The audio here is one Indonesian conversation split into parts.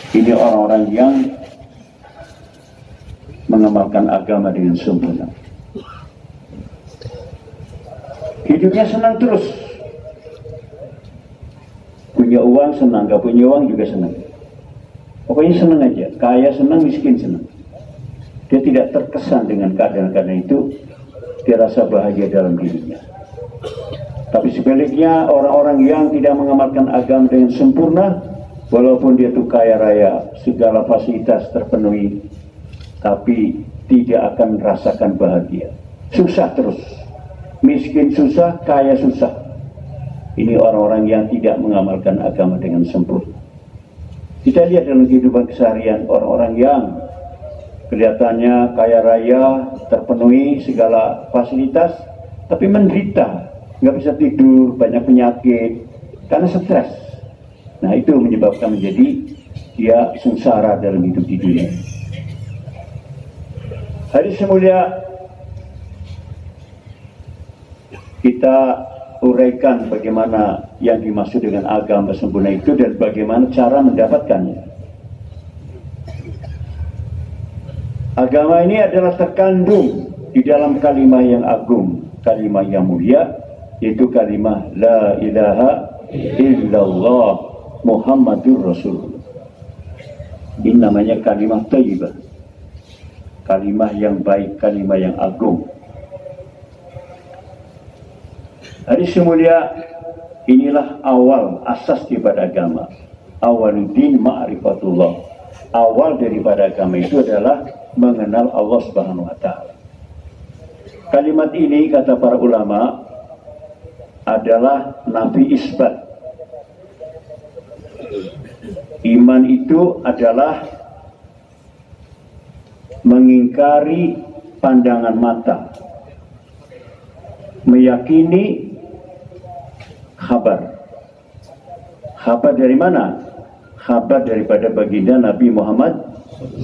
Ini orang-orang yang mengamalkan agama dengan sempurna. Hidupnya senang terus. Punya uang senang, gak punya uang juga senang. Pokoknya senang aja. Kaya senang, miskin senang. Dia tidak terkesan dengan keadaan-keadaan itu. Dia rasa bahagia dalam dirinya. Tapi sebaliknya orang-orang yang tidak mengamalkan agama dengan sempurna, walaupun dia itu kaya raya, segala fasilitas terpenuhi, tapi tidak akan merasakan bahagia. Susah terus. Miskin susah, kaya susah. Ini orang-orang yang tidak mengamalkan agama dengan sempurna. Kita lihat dalam kehidupan keseharian orang-orang yang kelihatannya kaya raya, terpenuhi segala fasilitas, tapi menderita, nggak bisa tidur, banyak penyakit, karena stres. Nah itu menyebabkan menjadi dia sengsara dalam hidup di dunia. Hadis mulia kita uraikan bagaimana yang dimaksud dengan agama sempurna itu dan bagaimana cara mendapatkannya. Agama ini adalah terkandung di dalam kalimah yang agung, kalimah yang mulia, yaitu kalimah La ilaha illallah Muhammadur Rasulullah. Ini namanya kalimah thayyibah, kalimah yang baik, kalimah yang agung. Hadis mulia, inilah awal asas daripada agama. Awaluddin ma'rifatullah. Awal daripada agama itu adalah mengenal Allah Subhanahu wa ta'ala. Kalimat ini kata para ulama adalah nafi isbat. Iman itu adalah mengingkari pandangan mata, meyakini khabar. Khabar dari mana? Khabar daripada baginda Nabi Muhammad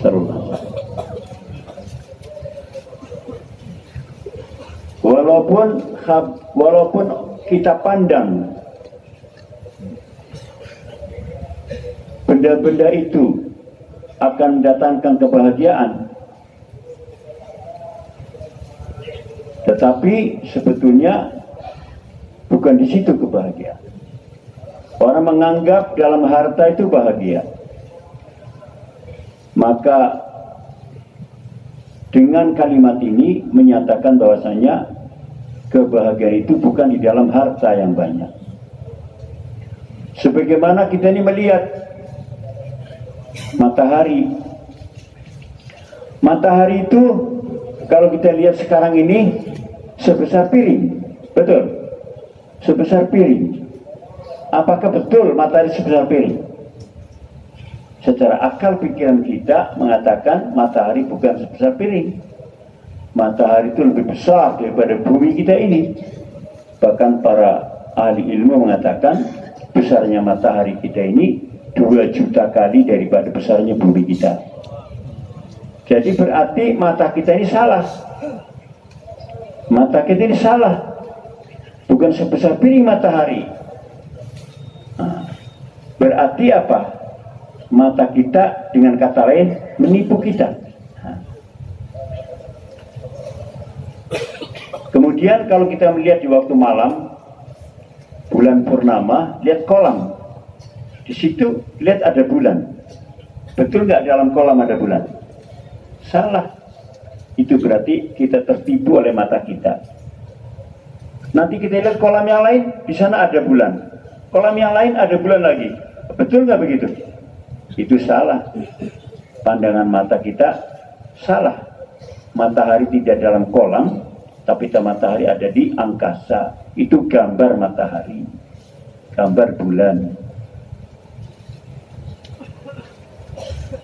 sallallahu alaihi wasallam. Walaupun kita pandang benda-benda itu akan mendatangkan kebahagiaan, tetapi sebetulnya bukan di situ kebahagiaan. Orang menganggap dalam harta itu bahagia. Maka dengan kalimat ini menyatakan bahwasanya kebahagiaan itu bukan di dalam harta yang banyak. Sebagaimana kita ini melihat matahari. Matahari itu kalau kita lihat sekarang ini sebesar piring. Betul? Sebesar piring. Apakah betul matahari sebesar piring? Secara akal pikiran kita mengatakan matahari bukan sebesar piring. Matahari itu lebih besar daripada bumi kita ini. Bahkan para ahli ilmu mengatakan besarnya matahari kita ini 2 juta kali daripada besarnya bumi kita. Jadi berarti mata kita ini salah. Mata kita ini salah. Bukan sebesar piring matahari. Berarti apa? Mata kita dengan kata lain menipu kita. Kemudian kalau kita melihat di waktu malam, bulan purnama, lihat kolam. Di situ lihat ada bulan. Betul nggak dalam kolam ada bulan? Salah. Itu berarti kita tertipu oleh mata kita. Nanti kita lihat kolam yang lain, di sana ada bulan. Kolam yang lain ada bulan lagi. Betul nggak begitu? Itu salah. Pandangan mata kita salah. Matahari tidak dalam kolam, tapi matahari ada di angkasa. Itu gambar matahari, gambar bulan.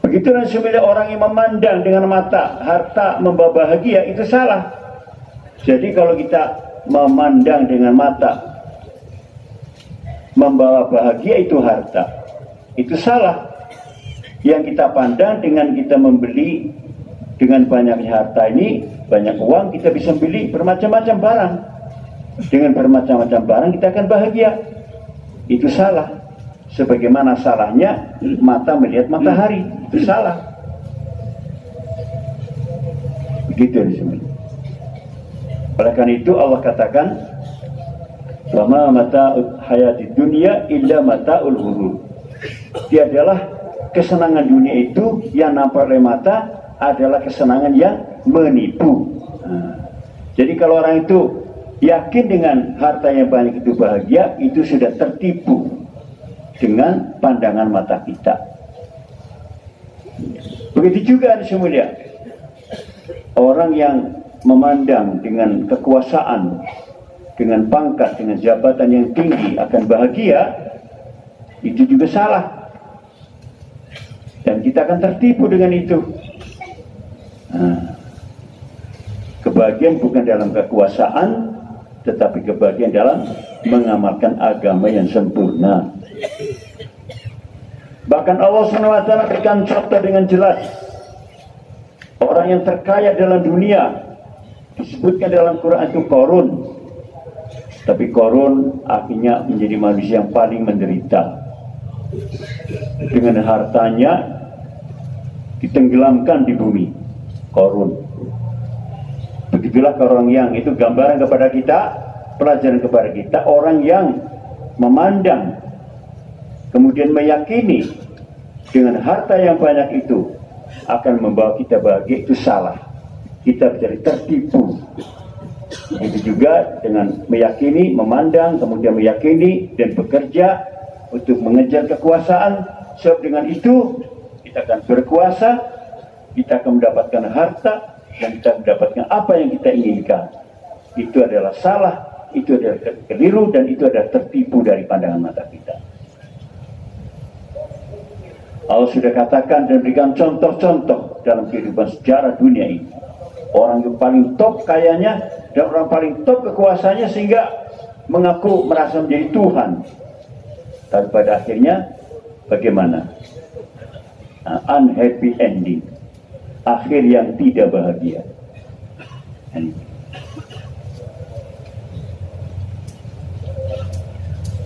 Begitulah sebenarnya orang yang memandang dengan mata harta membawa bahagia, itu salah. Jadi kalau kita memandang dengan mata membawa bahagia itu harta, itu salah. Yang kita pandang dengan kita membeli dengan banyaknya harta ini, banyak uang, kita bisa beli bermacam-macam barang. Dengan bermacam-macam barang kita akan bahagia. Itu salah. Sebagaimana salahnya mata melihat matahari, itu salah. Begitu disebut. Oleh karena itu Allah katakan, wa ma mata'ul hayatid dunya illa mata'ul ghurur. Tiadalah kesenangan dunia itu yang nampak oleh mata adalah kesenangan yang menipu. Jadi kalau orang itu yakin dengan harta yang banyak itu bahagia, itu sudah tertipu dengan pandangan mata kita. Begitu juga semuanya, orang yang memandang dengan kekuasaan, dengan pangkat, dengan jabatan yang tinggi akan bahagia, itu juga salah. Dan kita akan tertipu dengan itu. Kebahagiaan bukan dalam kekuasaan, tetapi kebahagiaan dalam mengamalkan agama yang sempurna. Bahkan Allah SWT berikan contoh dengan jelas. Orang yang terkaya dalam dunia disebutkan dalam Quran itu Qarun. Tapi Qarun akhirnya menjadi manusia yang paling menderita. Dengan hartanya ditenggelamkan di bumi. Qarun. Begitulah orang yang itu gambaran kepada kita, pelajaran kepada kita, orang yang memandang kemudian meyakini dengan harta yang banyak itu akan membawa kita bahagia, itu salah. Kita menjadi tertipu. Begitu juga dengan meyakini, memandang, kemudian meyakini dan bekerja untuk mengejar kekuasaan. Sebab dengan itu kita akan berkuasa, kita akan mendapatkan harta, dan kita mendapatkan apa yang kita inginkan. Itu adalah salah, itu adalah keliru, dan itu adalah tertipu dari pandangan mata kita. Allah sudah katakan dan berikan contoh-contoh dalam kehidupan sejarah dunia ini. Orang yang paling top kayanya dan orang paling top kekuasaannya sehingga mengaku merasa menjadi Tuhan. Tapi pada akhirnya bagaimana? Unhappy ending. Akhir yang tidak bahagia.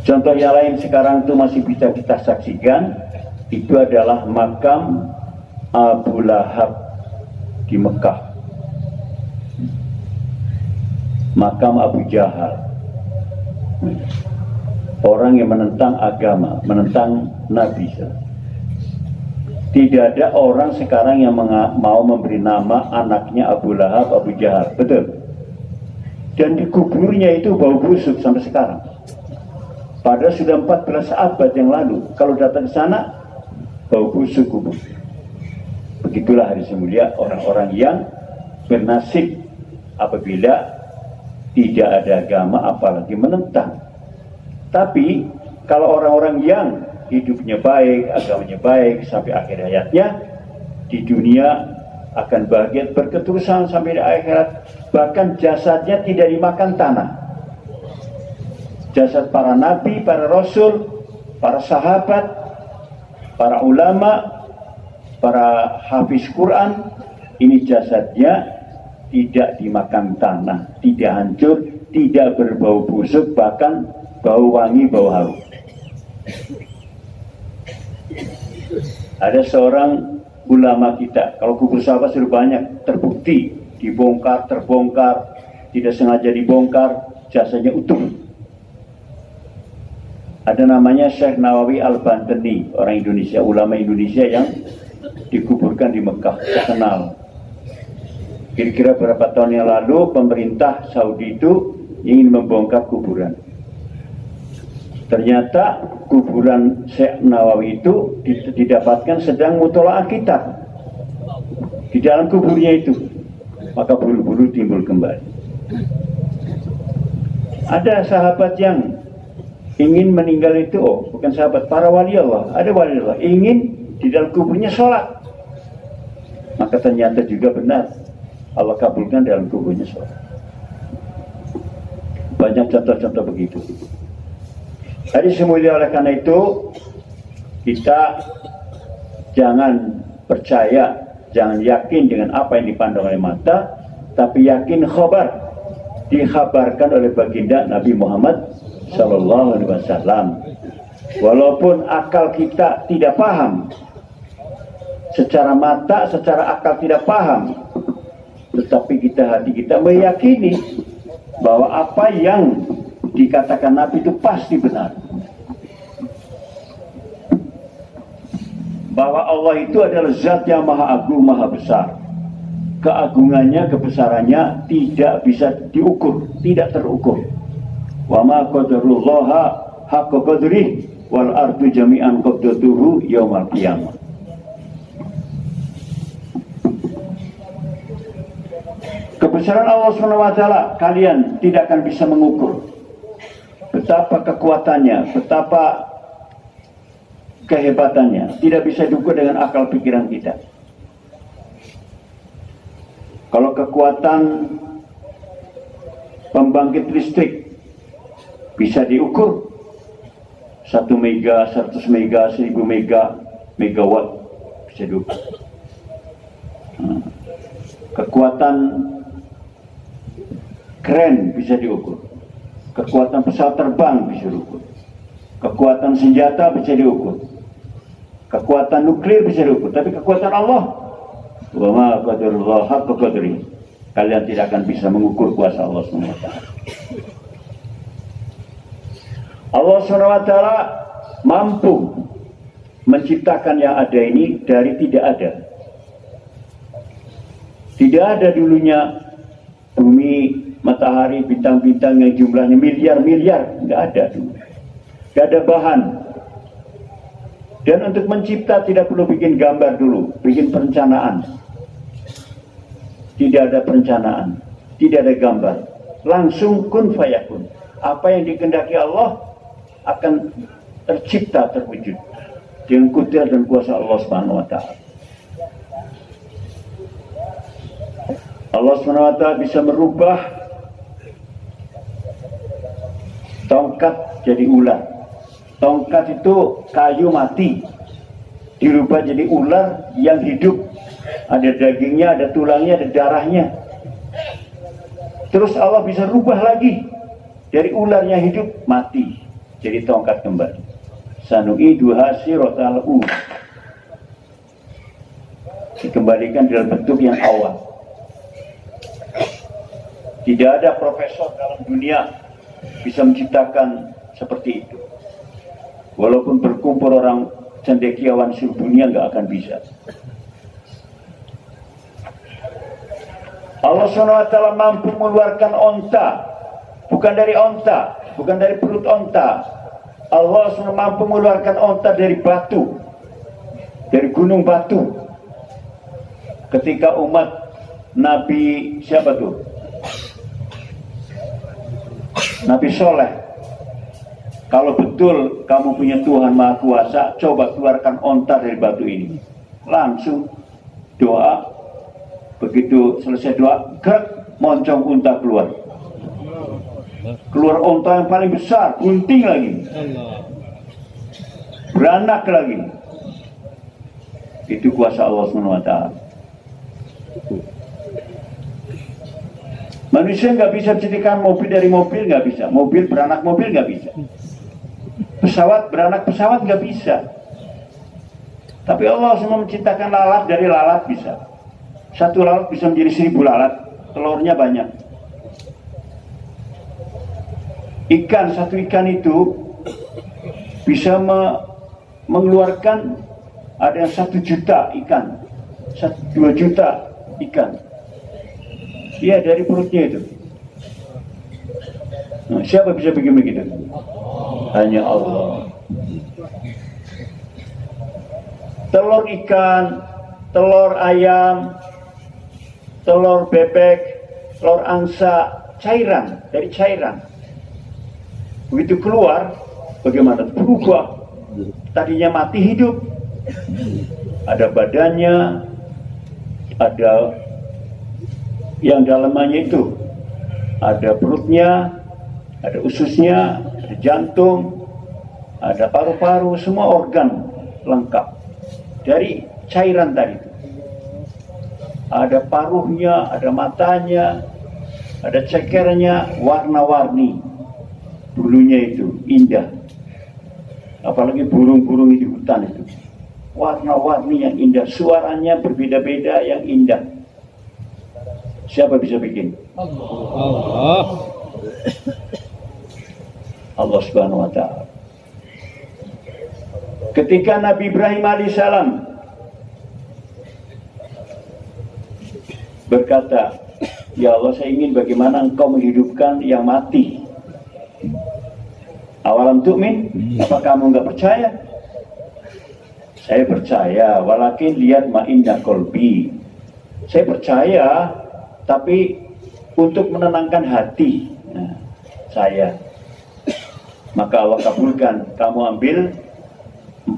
Contoh yang lain sekarang itu masih bisa kita saksikan, itu adalah makam Abu Lahab di Mekah. Makam Abu Jahal. Orang yang menentang agama, menentang Nabi. Tidak ada orang sekarang yang mau memberi nama anaknya Abu Lahab, Abu Jahal. Betul. Dan dikuburnya itu bau busuk sampai sekarang. Padahal sudah 14 abad yang lalu. Kalau datang ke sana, bau busuk kubur. Begitulah hari semulia orang-orang yang bernasib apabila tidak ada agama apalagi menentang. Tapi kalau orang-orang yang hidupnya baik, agamanya baik sampai akhir hayatnya, di dunia akan bahagia berketerusan sampai di akhirat. Bahkan jasadnya tidak dimakan tanah. Jasad para nabi, para rasul, para sahabat, para ulama, para hafiz Quran, ini jasadnya tidak dimakan tanah, tidak hancur, tidak berbau busuk, bahkan bau wangi, bau harum. Ada seorang ulama kita, kalau kubur sahabat sudah banyak terbukti, dibongkar, terbongkar, tidak sengaja dibongkar, jasanya utuh. Ada namanya Syekh Nawawi Al-Bantani, orang Indonesia, ulama Indonesia yang dikuburkan di Mekah, terkenal. Kira-kira beberapa tahun yang lalu pemerintah Saudi itu ingin membongkar kuburan. Ternyata kuburan Syekh Nawawi itu didapatkan sedang mutola'ah kitab di dalam kuburnya itu. Maka buru-buru timbul kembali. Ada sahabat yang ingin meninggal itu, bukan sahabat, para wali Allah. Ada wali Allah ingin di dalam kuburnya sholat. Maka ternyata juga benar, Allah kabulkan dalam kuburnya sholat. Banyak contoh-contoh begitu. Tadi semuanya, oleh karena itu kita jangan percaya, jangan yakin dengan apa yang dipandang oleh mata, tapi yakin khabar, dikhabarkan oleh baginda Nabi Muhammad Sallallahu Alaihi Wasallam. Walaupun akal kita tidak paham, secara mata, secara akal tidak paham, tetapi hati kita meyakini bahwa apa yang dikatakan Nabi itu pasti benar. Bahwa Allah itu adalah zat yang maha agung, maha besar. Keagungannya, kebesarannya tidak bisa diukur, tidak terukur. Wa ma qadarullaha haqqa qadrih wal ardu jami'an qabdatuhu yaumal qiyamah. Kebesaran Allah SWT kalian tidak akan bisa mengukur. Betapa kekuatannya, betapa kehebatannya, tidak bisa diukur dengan akal pikiran kita. Kalau kekuatan pembangkit listrik bisa diukur, 1 mega, 100 mega, 1000 mega, megawatt bisa diukur. Kekuatan keren bisa diukur, kekuatan pesawat terbang bisa diukur, kekuatan senjata bisa diukur, kekuatan nuklir bisa diukur, tapi kekuatan Allah, wa ma qadarullah haqqa qadri, kalian tidak akan bisa mengukur kuasa Allah SWT. Allah SWT mampu menciptakan yang ada ini dari tidak ada. Tidak ada dulunya bumi, matahari, bintang-bintang yang jumlahnya miliar-miliar, nggak ada dulu. Nggak ada bahan. Dan untuk mencipta tidak perlu bikin gambar dulu, bikin perencanaan. Tidak ada perencanaan, tidak ada gambar. Langsung kun fayakun. Apa yang dikehendaki Allah akan tercipta, terwujud dengan kudrat dan kuasa Allah Subhanahu wa taala. Allah Subhanahu wa taala bisa merubah tongkat jadi ular. Tongkat itu kayu mati, dirubah jadi ular yang hidup. Ada dagingnya, ada tulangnya, ada darahnya. Terus Allah bisa rubah lagi dari ular yang hidup mati jadi tongkat kembali. Sanu'iduha siratal ula, dikembalikan dalam bentuk yang awal. Tidak ada profesor dalam dunia bisa menciptakan seperti itu. Walaupun berkumpul orang cendekiawan seluruh dunia nggak akan bisa. Allah SWT mampu mengeluarkan onta, bukan dari onta, bukan dari perut onta. Allah SWT mampu mengeluarkan onta dari batu, dari gunung batu. Ketika umat Nabi siapa tuh? Nabi Soleh, kalau betul kamu punya Tuhan Maha Kuasa, coba keluarkan onta dari batu ini. Langsung doa. Begitu selesai doa, gerak, moncong unta keluar. Keluar unta yang paling besar, gunting lagi, beranak lagi. Itu kuasa Allah SWT. Manusia nggak bisa menciptakan mobil dari mobil, nggak bisa. Mobil beranak mobil, nggak bisa. Pesawat beranak pesawat, nggak bisa. Tapi Allah semua menciptakan lalat dari lalat bisa. Satu lalat bisa menjadi 1000 lalat, telurnya banyak. Ikan, satu ikan itu bisa mengeluarkan, ada yang 1 juta ikan, 2 juta ikan. Iya, dari perutnya itu. Nah, siapa bisa bikin begitu? Hanya Allah. Telur ikan, telur ayam, telur bebek, telur angsa, cairan, dari cairan. Begitu keluar, bagaimana? Berubah. Tadinya mati hidup. Ada badannya, ada yang dalamannya itu. Ada perutnya, ada ususnya, ada jantung, ada paru-paru, semua organ lengkap. Dari cairan tadi. Ada paruhnya, ada matanya, ada cekernya, warna-warni. Bulunya itu indah. Apalagi burung-burung di hutan itu. Warna-warni yang indah, suaranya berbeda-beda yang indah. Siapa bisa bikin? Allah. Allah Subhanahu wa Ta'ala. Ketika Nabi Ibrahim alaihissalam berkata, ya Allah, saya ingin bagaimana engkau menghidupkan yang mati. Awalam tu'min? Apa kamu enggak percaya? Saya percaya, walakin lihat ma'inna qalbi. Saya percaya, tapi untuk menenangkan hati saya. Maka Allah kabulkan, kamu ambil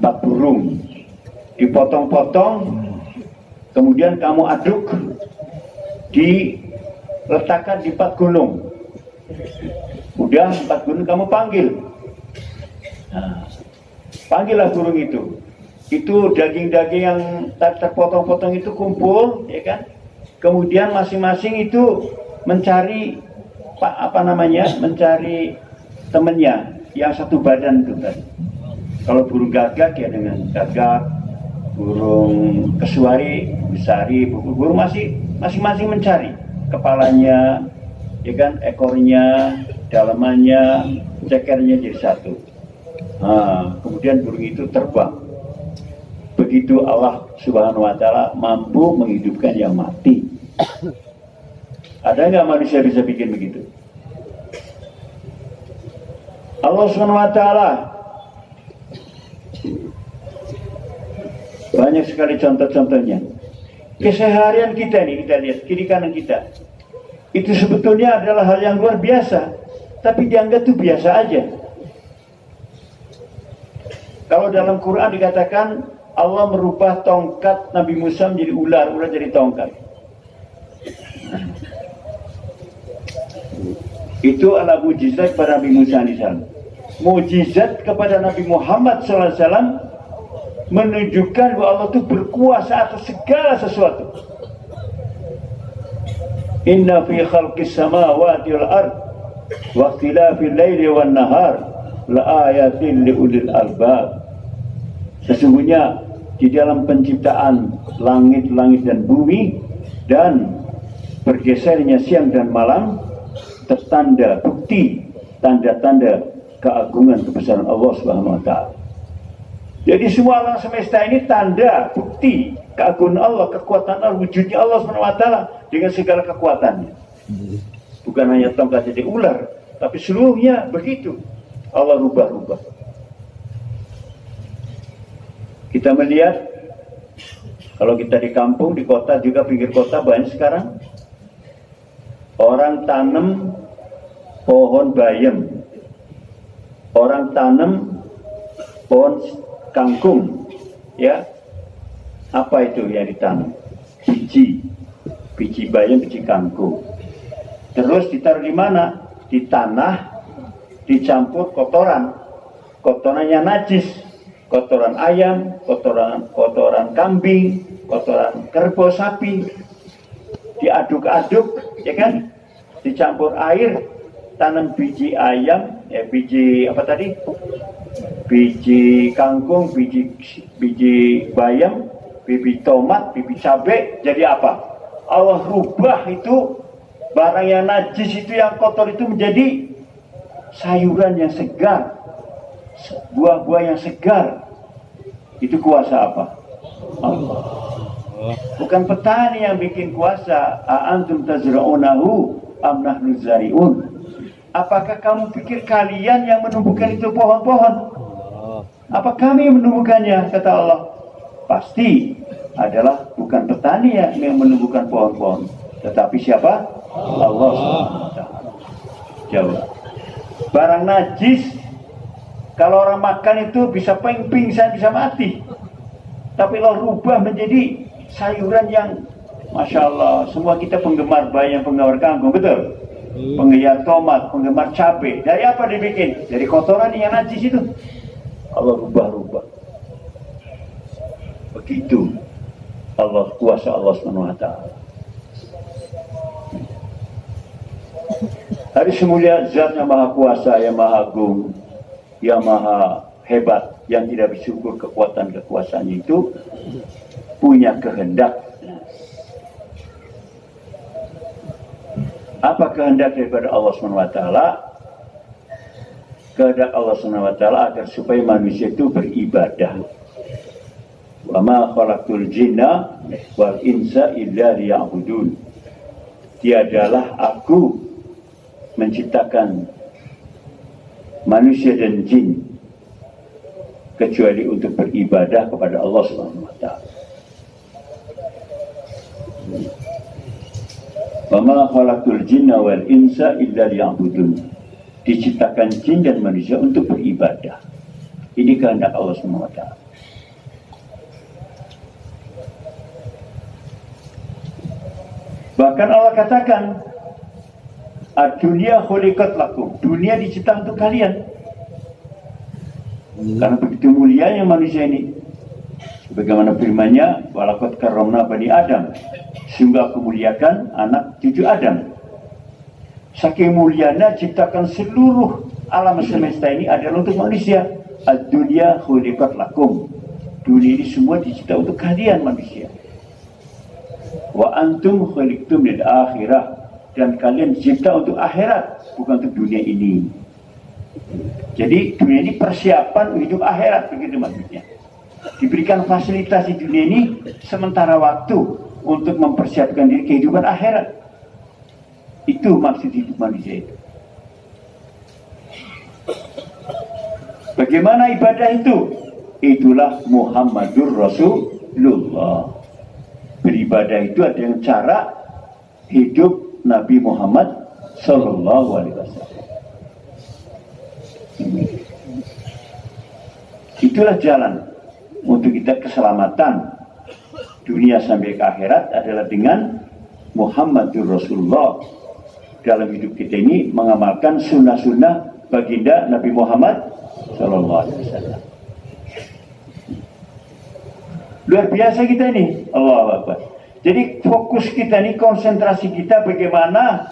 4 burung, dipotong-potong, kemudian kamu aduk, diletakkan di 4 gunung. Udah 4 gunung kamu panggil. Panggillah burung itu. Itu daging-daging yang terpotong-potong itu kumpul, ya kan? Kemudian masing-masing itu mencari mencari temannya yang satu badan itu tadi. Kalau burung gagak ya dengan gagak, burung kesuari, besari, burung masing-masing mencari kepalanya, ya kan, ekornya, dalamannya, cekernya jadi satu. Kemudian burung itu terbang. Begitu Allah Subhanahu wa Ta'ala mampu menghidupkan yang mati. Ada nggak manusia bisa bikin begitu? Allah Subhanahu wa Ta'ala banyak sekali contoh-contohnya. Keseharian kita ini, kita lihat kiri kanan kita, itu sebetulnya adalah hal yang luar biasa, tapi dianggap itu biasa aja. Kalau dalam Quran dikatakan Allah merubah tongkat Nabi Musa menjadi ular, ular jadi tongkat. Itu adalah mujizat kepada Nabi Musa alaihissalam. Mujizat kepada Nabi Muhammad SAW menunjukkan bahwa Allah itu berkuasa atas segala sesuatu. Inna fi khalqis samawati wal ard wa ikhtilafil laili wan nahar la ayatin li ulil albab. Sesungguhnya di dalam penciptaan langit-langit dan bumi dan bergesernya siang dan malam tertanda bukti tanda-tanda keagungan kebesaran Allah Subhanahu wa Ta'ala. Jadi semua alam semesta ini tanda bukti keagungan Allah, kekuatan Allah, wujudnya Allah Subhanahu wa Ta'ala dengan segala kekuatannya. Bukan hanya tongkat jadi ular, tapi seluruhnya begitu. Allah rubah-rubah. Kita melihat kalau kita di kampung, di kota juga, pinggir kota banyak sekarang orang tanam pohon bayam, orang tanam pohon kangkung, ya. Apa itu yang ditanam? Biji bayam, biji kangkung. Terus ditaruh di mana? Di tanah, dicampur kotoran, kotorannya najis. Kotoran ayam, kotoran kambing, kotoran kerbau sapi, diaduk-aduk, ya kan? Dicampur air, tanam biji ayam, ya biji apa tadi? Biji kangkung, biji bayam, biji tomat, biji cabai, jadi apa? Allah rubah itu barang yang najis itu, yang kotor itu menjadi sayuran yang segar, buah-buah yang segar. Itu kuasa apa? Allah. Bukan petani yang bikin kuasa. Antum tazra'unahu am nahnu zari'un. Apakah kamu pikir kalian yang menumbuhkan itu pohon-pohon? Apa kami yang menumbuhkannya? Kata Allah. Pasti adalah bukan petani yang menumbuhkan pohon-pohon, tetapi siapa? Allah SWT. Jawab. Barang najis, kalau orang makan itu bisa pingsan, bisa mati. Tapi Allah rubah menjadi sayuran yang Masya Allah. Semua kita penggemar bayam, penggemar kangkung, betul? Penggemar tomat, penggemar cabai. Dari apa dibikin? Dari kotoran yang najis itu. Allah rubah-rubah. Begitu Allah, kuasa Allah SWT. Hari semulia zat yang maha kuasa, yang maha agung, yang maha hebat. yang tidak bersyukur kekuatan kekuasaannya itu punya kehendak. Apa kehendak daripada Allah SWT? Kehendak Allah SWT agar supaya manusia itu beribadah. Wa ma khalaqtul jinna wal insa illa liya'budun. Tiadalah aku menciptakan manusia dan jin kecuali untuk beribadah kepada Allah SWT. Wa ma khalaqtul jinna wal insa illa liya'budun. Diciptakan jin dan manusia untuk beribadah. Ini kehendak Allah SWT. Bahkan Allah katakan, ad-dunya khuliqat lakum. Dunia diciptakan untuk kalian. Karena begitu mulianya manusia ini. Sebagaimana firman-Nya, walaqad karramna bani Adam. Sungguh aku muliakan anak cucu Adam. Saking mulianya ciptakan seluruh alam semesta ini adalah untuk manusia. Ad-dunya khuliqat lakum. Dunia ini semua diciptakan untuk kalian manusia. Wa antum khuliqtum lil akhirah. Dan kalian dicipta untuk akhirat, bukan untuk dunia ini. Jadi dunia ini persiapan hidup akhirat, begitu maksudnya. Diberikan fasilitas di dunia ini sementara waktu untuk mempersiapkan diri kehidupan akhirat. Itu maksud hidup manusia itu. Bagaimana ibadah itu? Itulah Muhammadur Rasulullah. Beribadah itu ada yang cara hidup Nabi Muhammad Sallallahu Alaihi Wasallam. Itulah jalan untuk kita keselamatan dunia sampai ke akhirat adalah dengan Muhammadur Rasulullah. Dalam hidup kita ini mengamalkan sunnah-sunnah baginda Nabi Muhammad Sallallahu Alaihi Wasallam. Luar biasa kita ini, Allahu Akbar. Jadi fokus kita ini, konsentrasi kita bagaimana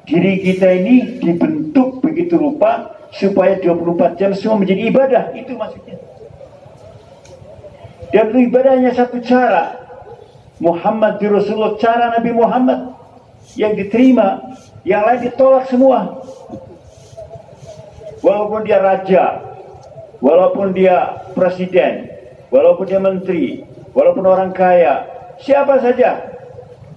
diri kita ini dibentuk begitu rupa supaya 24 jam semua menjadi ibadah. Itu maksudnya. Dan itu ibadahnya satu cara. Muhammad di Rasulullah, cara Nabi Muhammad yang diterima, yang lain ditolak semua. Walaupun dia raja, walaupun dia presiden, walaupun dia menteri, walaupun orang kaya, siapa saja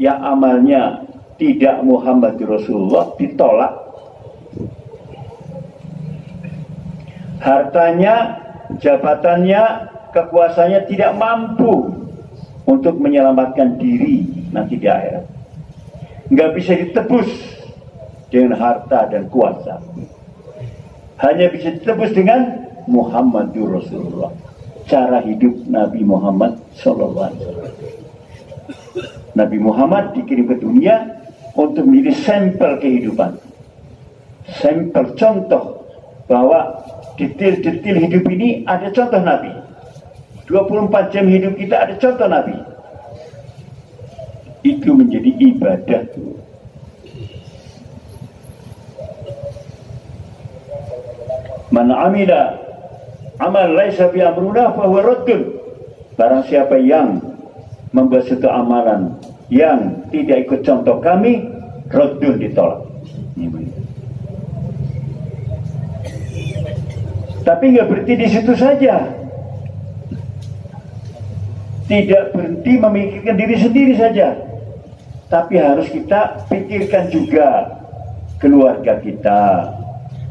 yang amalnya tidak Muhammad Rasulullah ditolak. Hartanya, jabatannya, kekuasaannya tidak mampu untuk menyelamatkan diri nanti di akhirat. Nggak bisa ditebus dengan harta dan kuasa. Hanya bisa ditebus dengan Muhammadur Rasulullah. Cara hidup Nabi Muhammad SAW. Nabi Muhammad dikirim ke dunia untuk menjadi sampel kehidupan. Sampel contoh bahwa detil-detil hidup ini ada contoh Nabi. 24 jam hidup kita ada contoh Nabi. Itu menjadi ibadah. Man amila amal laisa fi amruna fa huwa raddun. Barang siapa yang membuat satu amalan yang tidak ikut contoh kami, raddun, ditolak. Tapi nggak berhenti di situ saja. Tidak berhenti memikirkan diri sendiri saja, tapi harus kita pikirkan juga keluarga kita,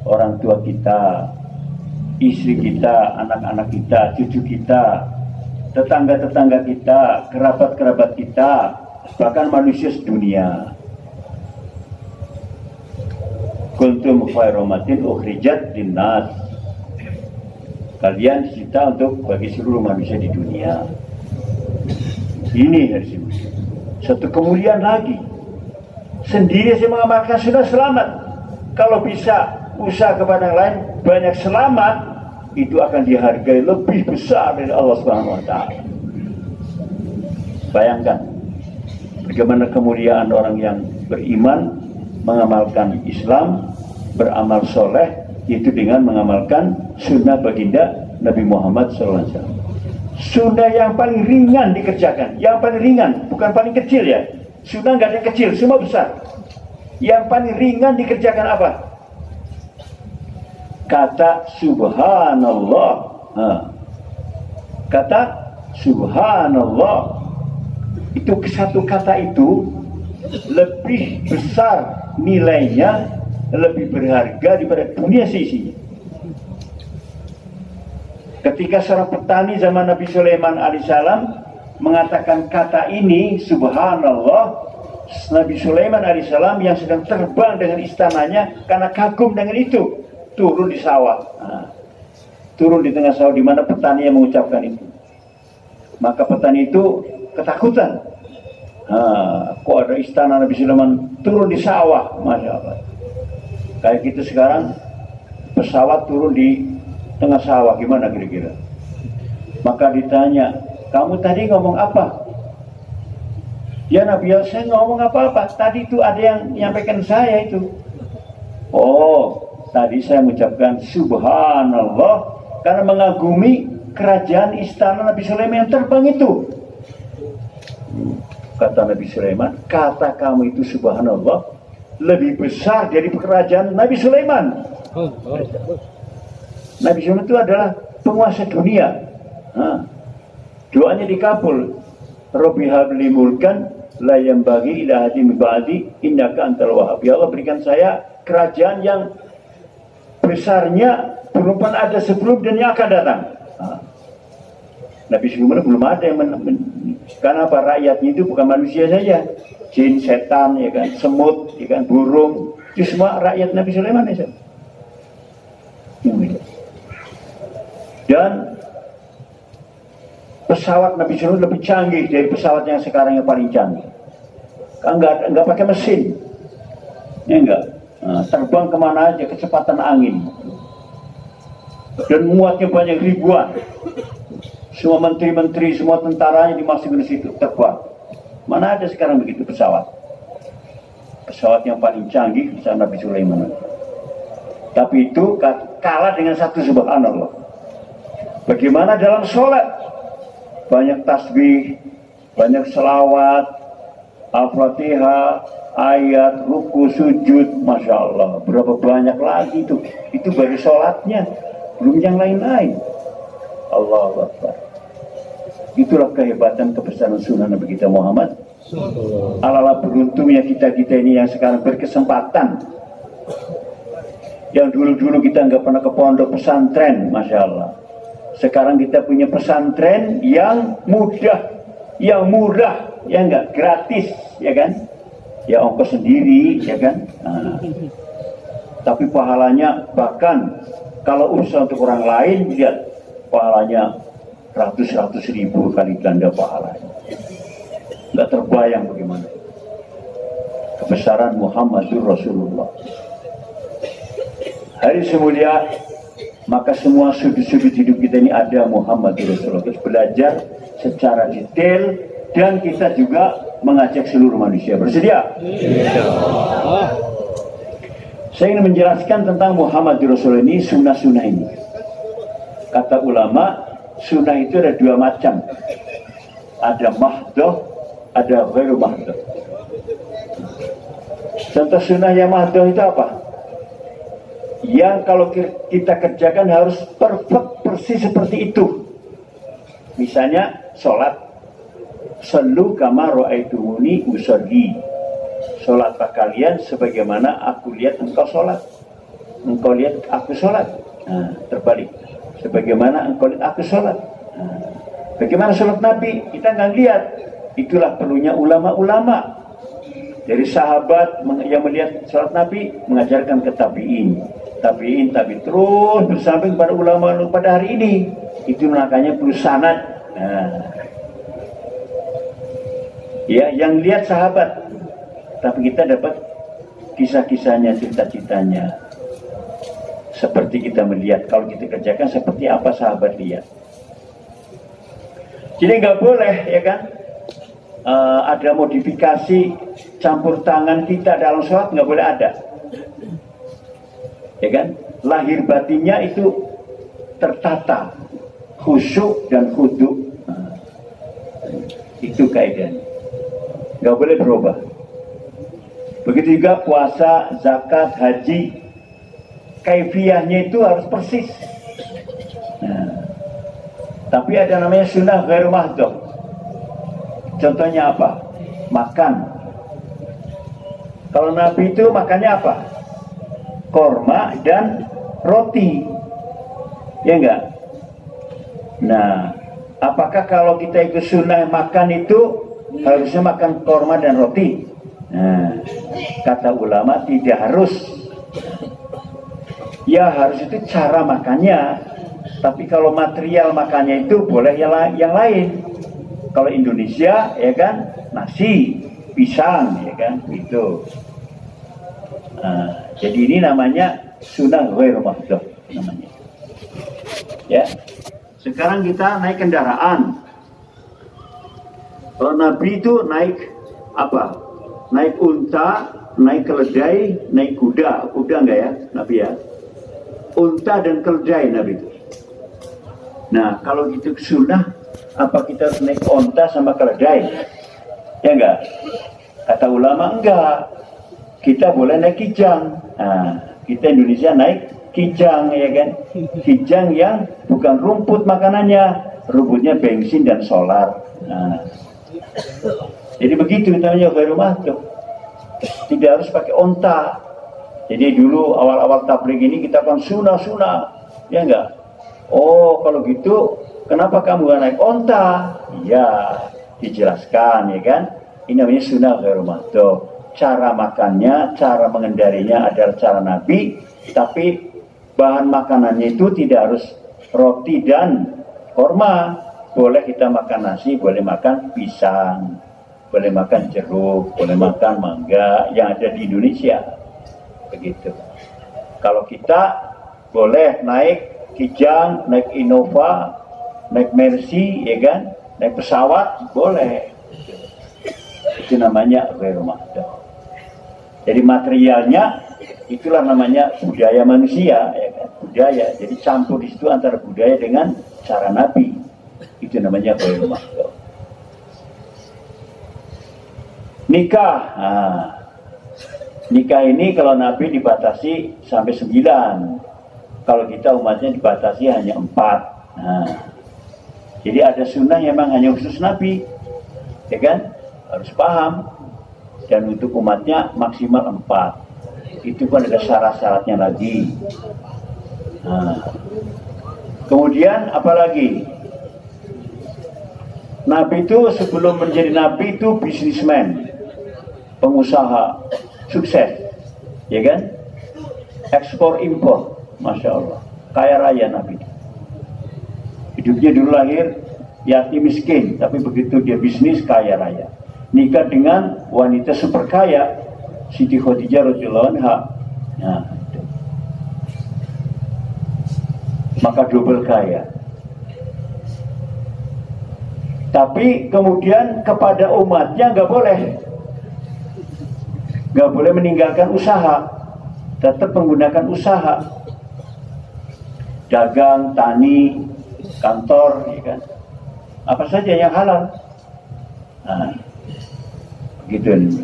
orang tua kita, istri kita, anak-anak kita, cucu kita, tetangga-tetangga kita, kerabat-kerabat kita, bahkan manusia sedunia. Kuntum khairu ummatin ukhrijat linnas. Kalian dicipta untuk bagi seluruh manusia di dunia. Ini harus satu kemuliaan lagi. Sendiri saya mengamalkan sudah selamat. Kalau bisa usaha kepada yang lain banyak selamat, itu akan dihargai lebih besar dari Allah Subhanahu Wa Taala. Bayangkan bagaimana kemuliaan orang yang beriman mengamalkan Islam, beramal soleh, itu dengan mengamalkan sunnah baginda Nabi Muhammad SAW. Sunnah yang paling ringan dikerjakan, yang paling ringan, bukan paling kecil ya. Sunnah nggak ada yang kecil, semua besar. Yang paling ringan dikerjakan apa? Kata subhanallah. Kata subhanallah. Itu satu kata itu lebih besar nilainya, lebih berharga daripada dunia seisinya. Ketika seorang petani zaman Nabi Sulaiman alaihissalam mengatakan kata ini subhanallah, Nabi Sulaiman alaihissalam yang sedang terbang dengan istananya karena kagum dengan itu, turun di sawah. Turun di tengah sawah di mana petani yang mengucapkan itu. Maka petani itu ketakutan. Kok ada istana Nabi Sulaiman turun di sawah, masya Allah. Kayak gitu sekarang pesawat turun di tengah sawah, gimana kira-kira? Maka ditanya, kamu tadi ngomong apa? Ya Nabi, saya ngomong apa-apa. Tadi itu ada yang menyampaikan saya itu. Oh, tadi saya mengucapkan subhanallah karena mengagumi kerajaan istana Nabi Sulaiman yang terbang itu. Kata Nabi Sulaiman, kata kamu itu subhanallah lebih besar dari kerajaan Nabi Sulaiman. Nabi Sulaiman itu adalah penguasa dunia. Doanya dikabul. Rabbi habli mulkan la yambaghi ila ahadin min ba'di innaka antal wahhab. Ya Allah, berikan saya kerajaan yang besarnya belum pernah ada sebelum dan yang akan datang. Nabi Sulaiman belum ada yang karena apa? Rakyatnya itu bukan manusia saja, jin, setan, ya kan, semut, ya kan, burung, itu semua rakyat Nabi Sulaiman ya. Dan pesawat Nabi Sulaiman lebih canggih dari pesawat yang sekarang yang paling canggih. Enggak pakai mesin, ya enggak. Terbang kemana aja kecepatan angin. Dan muatnya banyak ribuan. Semua menteri-menteri, semua tentaranya dimasukin di situ, terbang. Mana ada sekarang begitu pesawat? Pesawat yang paling canggih pesawat Nabi Sulaiman. Tapi itu kalah dengan satu subhanallah. Bagaimana dalam sholat? Banyak tasbih, banyak selawat, Al-Fatihah, ayat, ruku, sujud, Masya Allah. Berapa banyak lagi itu? Itu baru sholatnya, belum yang lain-lain. Allahu Akbar. Itulah kehebatan kebesaran sunnah Nabi kita Muhammad. Alala beruntungnya kita ini yang sekarang berkesempatan. Yang dulu-dulu kita nggak pernah ke pondok pesantren, Masya Allah. Sekarang kita punya pesantren yang mudah, yang murah, yang enggak gratis, ya kan? Ya ongkos sendiri, ya kan? Tapi pahalanya bahkan kalau urusan untuk orang lain, lihat pahalanya ratus ribu kali ganda pahalanya. Enggak terbayang bagaimana kebesaran Muhammadur Rasulullah. Hari semulia, maka semua sudut-sudut hidup kita ini ada Muhammad Rasulullah. Terus belajar secara detail dan kita juga mengajak seluruh manusia. Bersedia? Saya ingin menjelaskan tentang Muhammad Rasulullah ini, sunnah-sunnah ini. Kata ulama, sunnah itu ada dua macam. Ada mahdoh, ada ghairu mahdoh. Contoh sunnah yang mahdoh itu apa? Yang kalau kita kerjakan harus perfect, persis seperti itu. Misalnya sholat, sallu kama ra'aitumuni usolli. Sholatlah kalian sebagaimana aku lihat engkau sholat. Engkau lihat aku sholat. Terbalik. Sebagaimana engkau lihat aku sholat. Bagaimana sholat Nabi? Kita nggak lihat. Itulah perlunya ulama-ulama. Dari sahabat yang melihat sholat Nabi mengajarkan ke tabi'in. Tabi'in terus bersamping pada ulama pada hari ini. Itu makanya perlu sanad. Ya, yang lihat sahabat, tapi kita dapat kisah-kisahnya, cerita-ceritanya. Seperti kita melihat, kalau kita kerjakan seperti apa sahabat lihat. Jadi nggak boleh, ya kan? Ada modifikasi campur tangan kita dalam sholat, nggak boleh ada. Ya kan, lahir batinnya itu tertata, khusyuk dan khudu. Nah, itu kaidahnya, nggak boleh berubah. Begitu juga puasa, zakat, haji, kaifiyahnya itu harus persis. Nah, tapi ada namanya sunnah ghairu mahdhuf. Contohnya apa? Makan. Kalau Nabi itu makannya apa? Korma dan roti, ya enggak? Nah, apakah kalau kita ikut sunnah makan itu harusnya makan korma dan roti? Nah, kata ulama tidak harus. Ya harus itu cara makannya. Tapi kalau material makannya itu boleh yang lain. Kalau Indonesia ya kan nasi, pisang ya kan itu. Nah, jadi ini namanya sunnah ghairu mahdhuf namanya. Ya. Sekarang kita naik kendaraan. Kalau Nabi itu naik apa? Naik unta, naik keledai, naik kuda. Kuda enggak ya Nabi ya? Unta dan keledai Nabi itu. Nah kalau gitu sunnah, apa kita harus naik unta sama keledai? Ya enggak? Kata ulama enggak. Kita boleh naik kijang. Nah, kita Indonesia naik kijang ya kan? Kijang yang bukan rumput makanannya, rumputnya bensin dan solar. Nah, jadi begitu namanya ghairu mahdhuf. Tidak harus pakai onta. Jadi dulu awal-awal tabligh ini kita kan sunnah, ya enggak? Oh kalau gitu kenapa kamu gak naik onta? Ya dijelaskan ya kan. Ini namanya sunnah ghairu mahdhuf. Cara makannya, cara mengendarinya adalah cara Nabi. Tapi bahan makanannya itu tidak harus roti dan korma. Boleh kita makan nasi, boleh makan pisang, boleh makan jeruk, boleh makan mangga yang ada di Indonesia. Begitu. Kalau kita boleh naik kijang, naik Innova, naik Mercy, ya kan? Naik pesawat, boleh. Itu namanya ghairu mahdhuf. Jadi materialnya itulah namanya budaya manusia, ya kan? Budaya. Jadi campur di situ antara budaya dengan cara Nabi. Itu namanya ghairu mahdhuf. Nikah. Nah, nikah ini kalau Nabi dibatasi sampai 9. Kalau kita umatnya dibatasi hanya 4. Nah, jadi ada sunnah yang memang hanya khusus Nabi, ya kan? Harus paham. Dan untuk umatnya maksimal 4. Itu kan ada syarat-syaratnya lagi. Nah, kemudian apalagi? Nabi itu sebelum menjadi Nabi itu bisnismen, pengusaha, sukses, ya kan? Ekspor impor, masya Allah, kaya raya Nabi. Hidupnya dulu lahir yatim miskin, tapi begitu dia bisnis kaya raya. Nikah dengan wanita super kaya, Siti Khadijah radhiyallahu anha. Nah, itu. Maka double kaya. Tapi kemudian kepada umatnya nggak boleh meninggalkan usaha, tetap menggunakan usaha, dagang, tani, kantor, ya kan? Apa saja yang halal. Nah, begitu.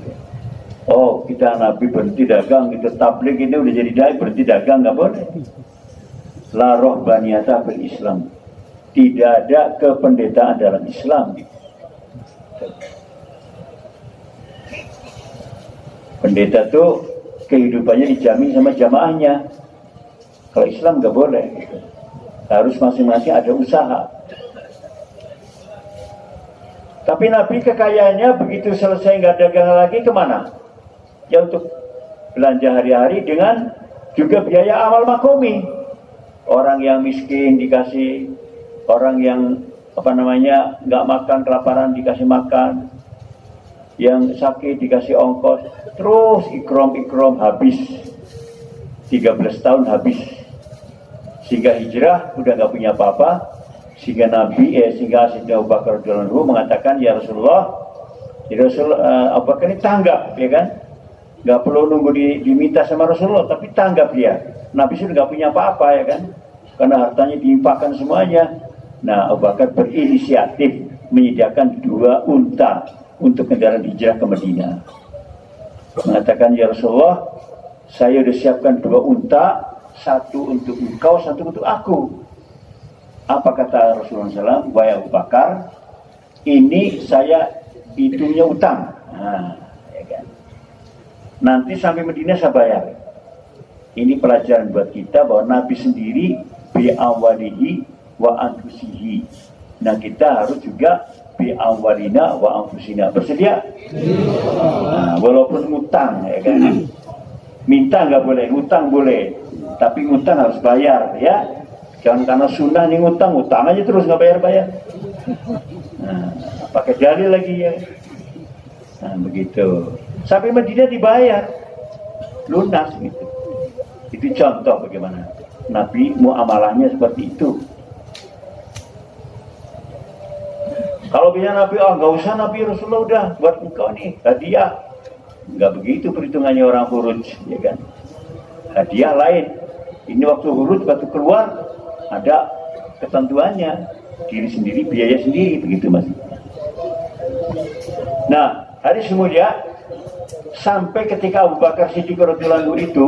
Oh, kita Nabi berhenti dagang, kita tabligh ini udah jadi dai berhenti dagang nggak boleh. La rohbaniyata bil Islam. Tidak ada kependetaan dalam Islam. Pendeta tuh kehidupannya dijamin sama jamaahnya. Kalau Islam nggak boleh. Harus masing-masing ada usaha. Tapi Nabi kekayaannya begitu selesai nggak dagang lagi kemana? Ya untuk belanja hari-hari dengan juga biaya amal makomi. Orang yang miskin dikasih, orang yang nggak makan kelaparan dikasih makan, yang sakit dikasih ongkos, terus ikrom habis 13 tahun habis, sehingga hijrah udah nggak punya apa-apa, sehingga sehingga Sayyidina Abu Bakar radhiyallahu anhu mengatakan, ya Rasulullah, Abu Bakar ini tanggap, ya kan, nggak perlu nunggu diminta sama Rasulullah, tapi tanggap dia. Nabi sudah nggak punya apa-apa, ya kan, karena hartanya diinfakkan semuanya. Nah, Abu Bakar berinisiatif menyediakan 2 unta untuk kendaraan hijrah ke Madinah. Mengatakan, ya Rasulullah, saya sudah siapkan 2 unta, 1 untuk engkau, 1 untuk aku. Apa kata Rasulullah SAW? Wahai Abu Bakar, ini saya hitungnya utang. Nah, ya kan? Nanti sampai Madinah saya bayar. Ini pelajaran buat kita bahwa Nabi sendiri bi'awalihi wa anfusihi. Nah, kita harus juga bi'awalina wa anfusina. Bersedia? Nah, walaupun utang, ya kan? Minta nggak boleh, utang boleh, tapi utang harus bayar, ya. Jangan karena sunnah nih utang aja terus nggak bayar. Nah, pakai dalil lagi ya. Nah, begitu. Sampai Madinah dibayar, lunas gitu. Itu contoh bagaimana Nabi muamalahnya seperti itu. Kalau bisa Nabi, nggak usah Nabi, Rasulullah udah buat engkau nih hadiah. Nggak begitu perhitungannya orang huruj, ya kan? Hadiah lain. Ini waktu huruj, waktu keluar ada ketentuannya, diri sendiri, biaya sendiri, begitu mas. Nah, hadis mulia sampai ketika Abu Bakar Siddiq radhiyallahu anhu itu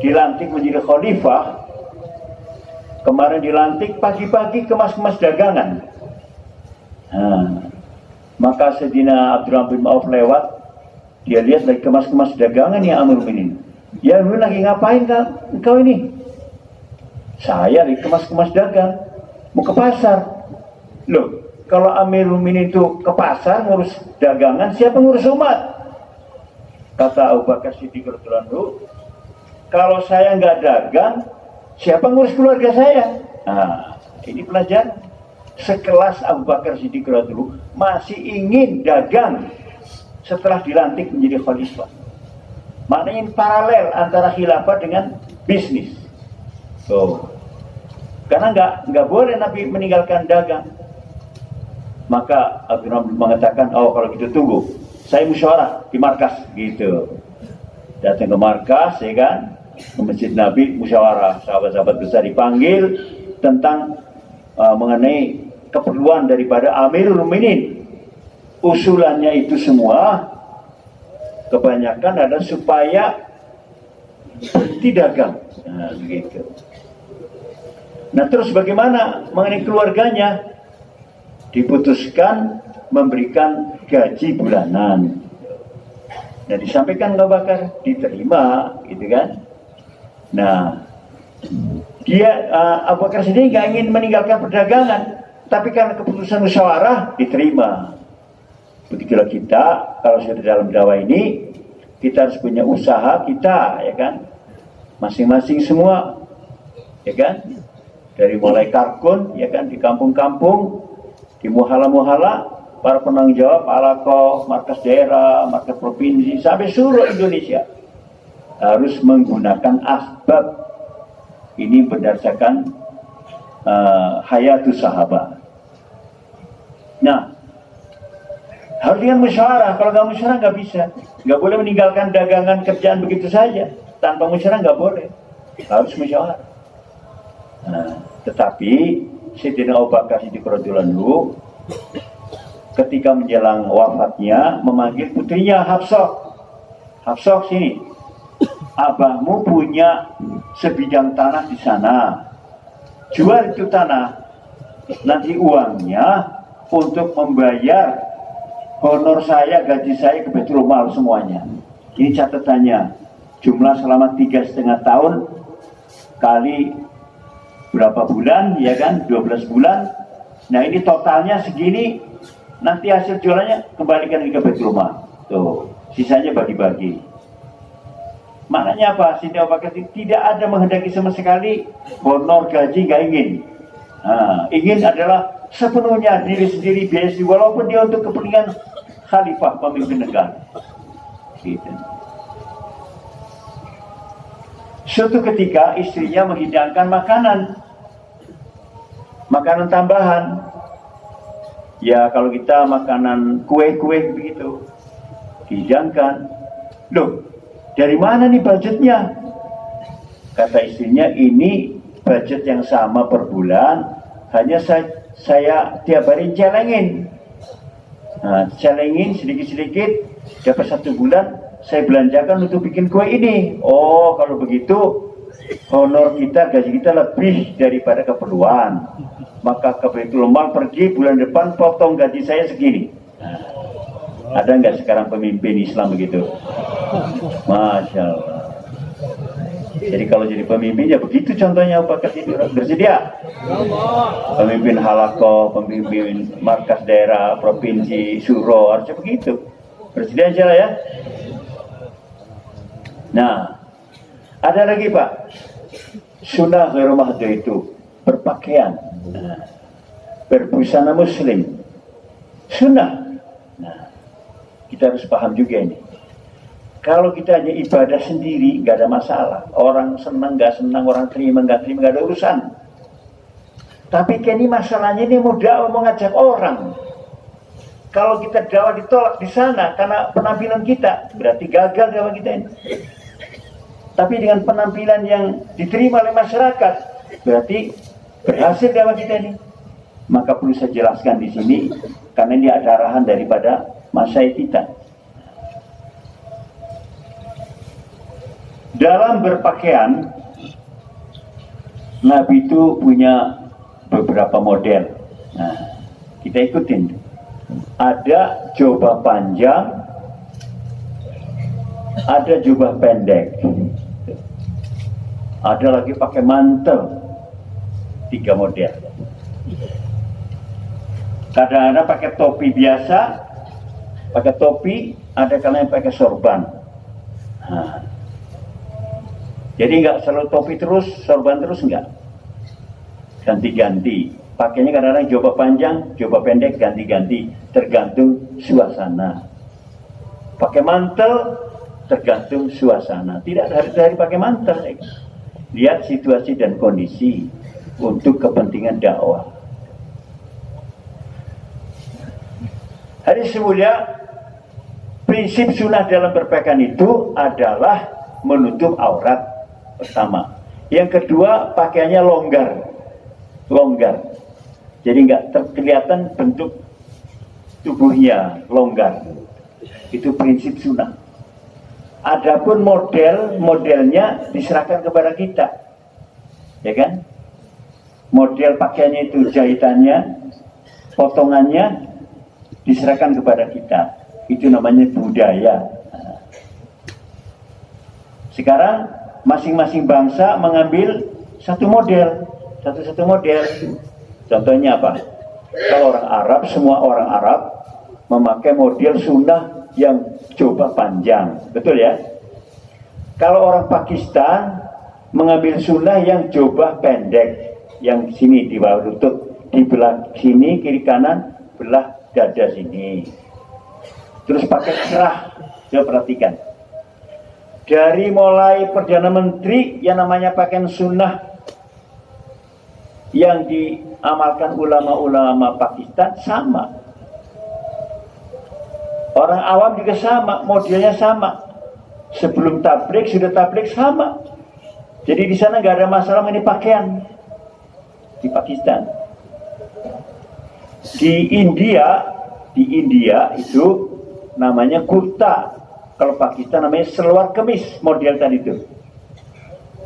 dilantik menjadi khalifah. Kemarin dilantik pagi-pagi kemas-kemas dagangan. Nah, maka Sayyidina Abdurrahman bin Auf lewat, dia lihat lagi kemas-kemas dagangan ya Amirul Mukminin. Ya lu lagi ngapain engkau ini? Saya lagi kemas-kemas dagang, mau ke pasar. Loh, kalau Amirul Mukminin itu ke pasar ngurus dagangan, siapa ngurus umat? Kata Abu Bakar Siddiq radhiyallahu anhu, kalau saya nggak dagang, siapa ngurus keluarga saya? Nah, ini pelajaran. Sekelas Abu Bakar Siddiq radhiyallahu anhu masih ingin dagang setelah dilantik menjadi khalifah. Maknanya paralel antara khilafah dengan bisnis. Karena nggak boleh Nabi meninggalkan dagang. Maka Abdurrahman mengatakan, oh kalau gitu tunggu, saya musyawarah di markas gitu. Datang ke markas, ya kan, ke masjid Nabi, musyawarah, sahabat-sahabat besar dipanggil tentang mengenai keperluan daripada Amirul Mukminin. Usulannya itu semua kebanyakan adalah supaya berhenti dagang. Nah, begitu. Nah, terus bagaimana mengenai keluarganya? Diputuskan memberikan gaji bulanan. Nah, disampaikan Abu Bakar, diterima, gitu kan? Nah, Abu Bakar sendiri nggak ingin meninggalkan perdagangan, tapi karena keputusan musyawarah diterima. Begitulah kita, kalau sudah dalam dakwah ini, kita harus punya usaha kita, ya kan? Masing-masing semua, ya kan? Dari mulai karkun, ya kan, di kampung-kampung, di muhala-muhala, para penanggung jawab, alakoh, markas daerah, markas provinsi, sampai seluruh Indonesia harus menggunakan asbab. Ini berdasarkan hayatus sahabat. Nah, harus dengan musyawarah. Kalau nggak musyawarah nggak bisa. Nggak boleh meninggalkan dagangan kerjaan begitu saja. Tanpa musyawarah nggak boleh. Harus musyawarah. Nah, tetapi Sayyidina Abu Bakar Siddiq radhiyallahu anhu ketika menjelang wafatnya memanggil putrinya Hafsah. Hafsah sini. Abahmu punya sebidang tanah di sana. Jual itu tanah. Nanti uangnya untuk membayar honor saya, gaji saya ke Baitul Mal semuanya. Ini catatannya. Jumlah selama 3,5 tahun kali berapa bulan, ya kan? 12 bulan. Nah, ini totalnya segini. Nanti hasil jualannya kembalikan ke Baitul Mal. Tuh, sisanya bagi-bagi. Maknanya apa? Sayyidina Abu Bakar tidak ada menghendaki sama sekali honor gaji, nggak ingin. Nah, ingin adalah sepenuhnya diri sendiri, biaya sendiri, walaupun dia untuk kepentingan khalifah, pemimpin negara. Gitu. Suatu ketika istrinya menghidangkan makanan tambahan. Ya kalau kita makanan kue-kue begitu dihidangkan. Loh, dari mana nih budgetnya? Kata istrinya, ini budget yang sama per bulan, hanya saya tiap hari celengin. Nah, celengin sedikit-sedikit, dapat 1 bulan, saya belanjakan untuk bikin kue ini. Oh, kalau begitu, honor kita, gaji kita lebih daripada keperluan. Maka ke Baitul Mal pergi bulan depan, potong gaji saya segini. Nah, ada nggak sekarang pemimpin Islam begitu? Masya Allah. Jadi kalau jadi pemimpin ya begitu contohnya Abu Bakar Siddiq. Bersedia pemimpin halakoh, pemimpin markas daerah, provinsi, suro, harusnya begitu. Bersedia aja lah ya. Nah, ada lagi Pak, sunnah ghairu mahdu itu berpakaian, berbusana muslim, sunnah. Nah, kita harus paham juga ini. Kalau kita hanya ibadah sendiri, nggak ada masalah. Orang senang, nggak senang, orang terima, nggak terima, nggak ada urusan. Tapi ini masalahnya ini mudah mau ngajak orang. Kalau kita dakwah ditolak di sana karena penampilan kita, berarti gagal dakwah kita ini. Tapi dengan penampilan yang diterima oleh masyarakat, berarti berhasil dakwah kita ini. Maka perlu saya jelaskan di sini, karena ini ada arahan daripada masyayikh kita. Dalam berpakaian, Nabi itu punya beberapa model. Nah, kita ikutin. Ada jubah panjang, ada jubah pendek, ada lagi pakai mantel. 3 model. Kadang-kadang pakai topi biasa, pakai topi, ada kalanya pakai sorban. Nah, jadi nggak selalu topi terus, sorban terus enggak. Ganti-ganti. Pakainya kadang-kadang jubah panjang, jubah pendek, ganti-ganti. Tergantung suasana. Pakai mantel, tergantung suasana. Tidak hari-hari pakai mantel. Lihat situasi dan kondisi untuk kepentingan dakwah. Hadis mulia, prinsip sunnah dalam berpakaian itu adalah menutup aurat. Pertama. Yang kedua, pakaiannya longgar. Jadi nggak kelihatan bentuk tubuhnya, longgar. Itu prinsip sunnah. Adapun modelnya diserahkan kepada kita, ya kan? Model pakaiannya itu, jahitannya, potongannya diserahkan kepada kita. Itu namanya budaya. Sekarang masing-masing bangsa mengambil satu model. Contohnya apa? Kalau orang Arab, semua orang Arab memakai model sunnah yang jubah panjang. Betul ya? Kalau orang Pakistan mengambil sunnah yang jubah pendek. Yang sini di bawah lutut, di belah sini, kiri kanan, belah dada sini. Terus pakai kerah. Coba perhatikan. Dari mulai Perdana Menteri yang namanya pakaian sunnah yang diamalkan ulama-ulama Pakistan sama. Orang awam juga sama, modelnya sama. Sebelum tabligh, sudah tabligh sama. Jadi di sana nggak ada masalah mengenai pakaian di Pakistan. Di India itu namanya kurta. Kalau Pakistan namanya seluar kemis, model tadi itu,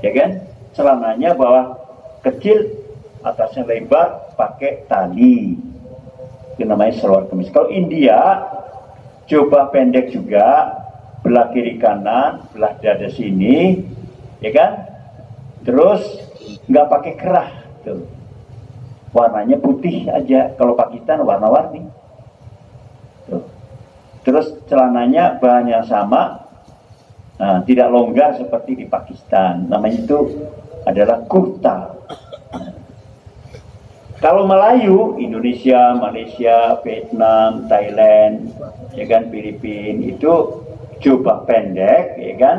ya kan? Celananya bawah kecil, atasnya lebar, pakai tali. Itu namanya seluar kemis. Kalau India, jubah pendek juga, belah kiri kanan, belah dada sini, ya kan? Terus nggak pakai kerah, tuh. Warnanya putih aja. Kalau Pakistan warna-warni. Tuh. Terus celananya bahannya sama, nah, tidak longgar seperti di Pakistan. Namanya itu adalah kurta. Nah. Kalau Melayu, Indonesia, Malaysia, Vietnam, Thailand, ya kan, Filipina, itu jubah pendek, ya kan.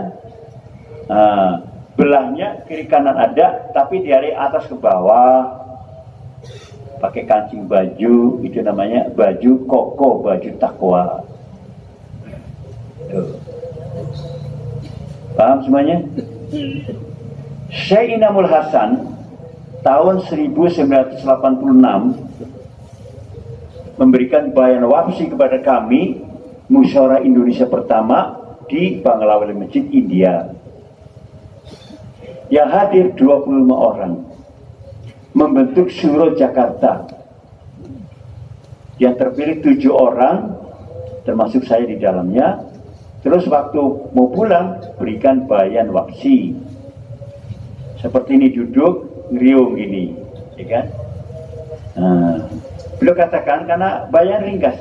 Nah, belahnya kiri kanan ada, tapi dari atas ke bawah. Pakai kancing baju, itu namanya baju koko, baju takwa. Paham semuanya? Syekh Inamul Hasan tahun 1986 memberikan bayan wapsi kepada kami, Musyawarah Indonesia pertama di Bangladesh Masjid India. Yang hadir 25 orang, membentuk Syuro Jakarta. Yang terpilih 7 orang, termasuk saya di dalamnya. Terus waktu mau pulang, berikan bayan wapsi. Seperti ini duduk, ngeriung gini, ya kan? Beliau katakan, karena bayan ringkas,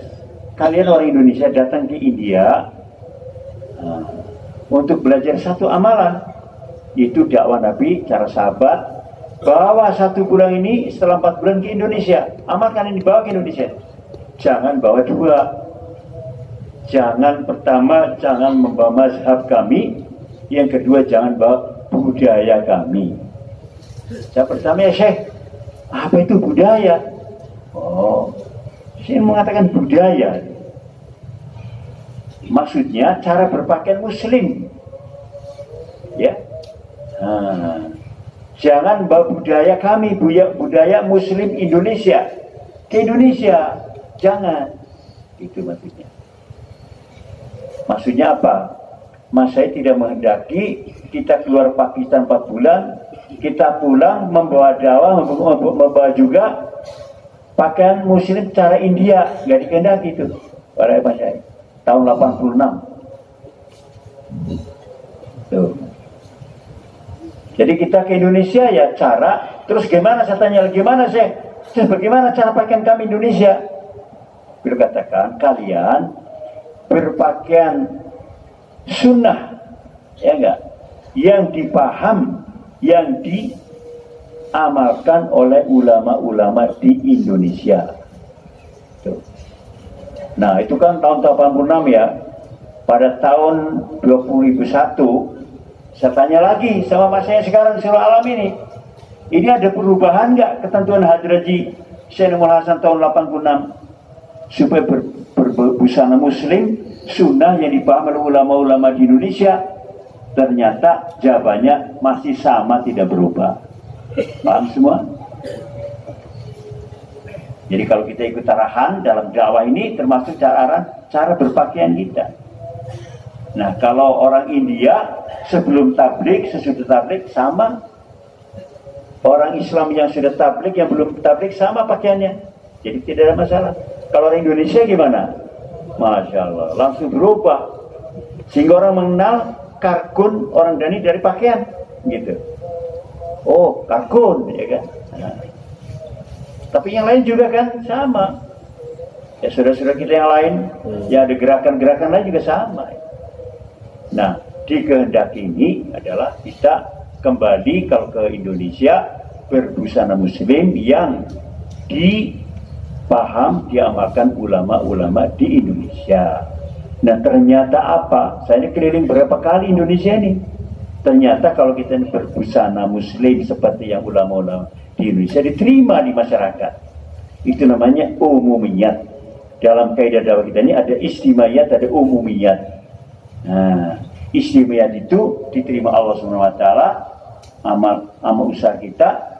kalian orang Indonesia datang ke India untuk belajar satu amalan, yaitu dakwah Nabi, cara sahabat, bawa 1 bulan ini setelah 4 bulan ke Indonesia, amalkan ini dibawa ke Indonesia. Jangan bawa 2. Jangan pertama, jangan membawa mazhab kami. Yang kedua, jangan bawa budaya kami. Saya pertama, ya Syekh, apa itu budaya? Oh, saya mengatakan budaya. Maksudnya cara berpakaian Muslim. Ya. Jangan bawa budaya kami, budaya Muslim Indonesia ke Indonesia. Jangan. Itu maksudnya. Maksudnya apa? Mas saya tidak menghendaki kita keluar Pakistan 4 bulan, kita pulang membawa dakwah, membawa juga pakaian Muslim cara India. Gak dikehendaki itu para Mas saya. Tahun 86. Tuh. Jadi kita ke Indonesia ya cara, terus gimana saya tanya, gimana sih? Terus bagaimana cara pakaian kami Indonesia? Beliau katakan, kalian berpakaian sunnah, ya enggak? Yang dipaham, yang diamalkan oleh ulama-ulama di Indonesia. Tuh. Nah itu kan tahun 86 ya. Pada tahun 2001 saya tanya lagi sama mas saya sekarang di Surah Alam ini ada perubahan nggak ketentuan Hadraji Sayyidina Hasan tahun 86 supaya berbusana Muslim sunnah yang dipahami oleh ulama-ulama di Indonesia? Ternyata jawabannya masih sama, tidak berubah. Paham semua? Jadi kalau kita ikut arahan dalam dakwah ini termasuk cara berpakaian kita. Nah kalau orang India sebelum tablik, sesudah tablik sama. Orang Islam yang sudah tablik, yang belum tablik sama pakaiannya. Jadi tidak ada masalah. Kalau orang Indonesia gimana? Masya Allah, langsung berubah. Sehingga orang mengenal karkun orang Dani dari pakaian. Gitu. Oh, karkun, ya kan? Nah. Tapi yang lain juga kan sama. Ya saudara-saudara kita yang lain, ya ada gerakan-gerakan lain juga sama. Nah, dikehendaki ini adalah kita kembali kalau ke Indonesia berbusana Muslim yang dipaham, diamalkan ulama-ulama di Indonesia. Nah ternyata apa? Saya keliling berapa kali Indonesia ini. Ternyata kalau kita berbusana Muslim seperti yang ulama-ulama di Indonesia diterima di masyarakat. Itu namanya umumiyat. Dalam kaidah dakwah kita ini ada istimayat, ada umumiyat. Nah, istimayat itu diterima Allah SWT, amal usaha kita.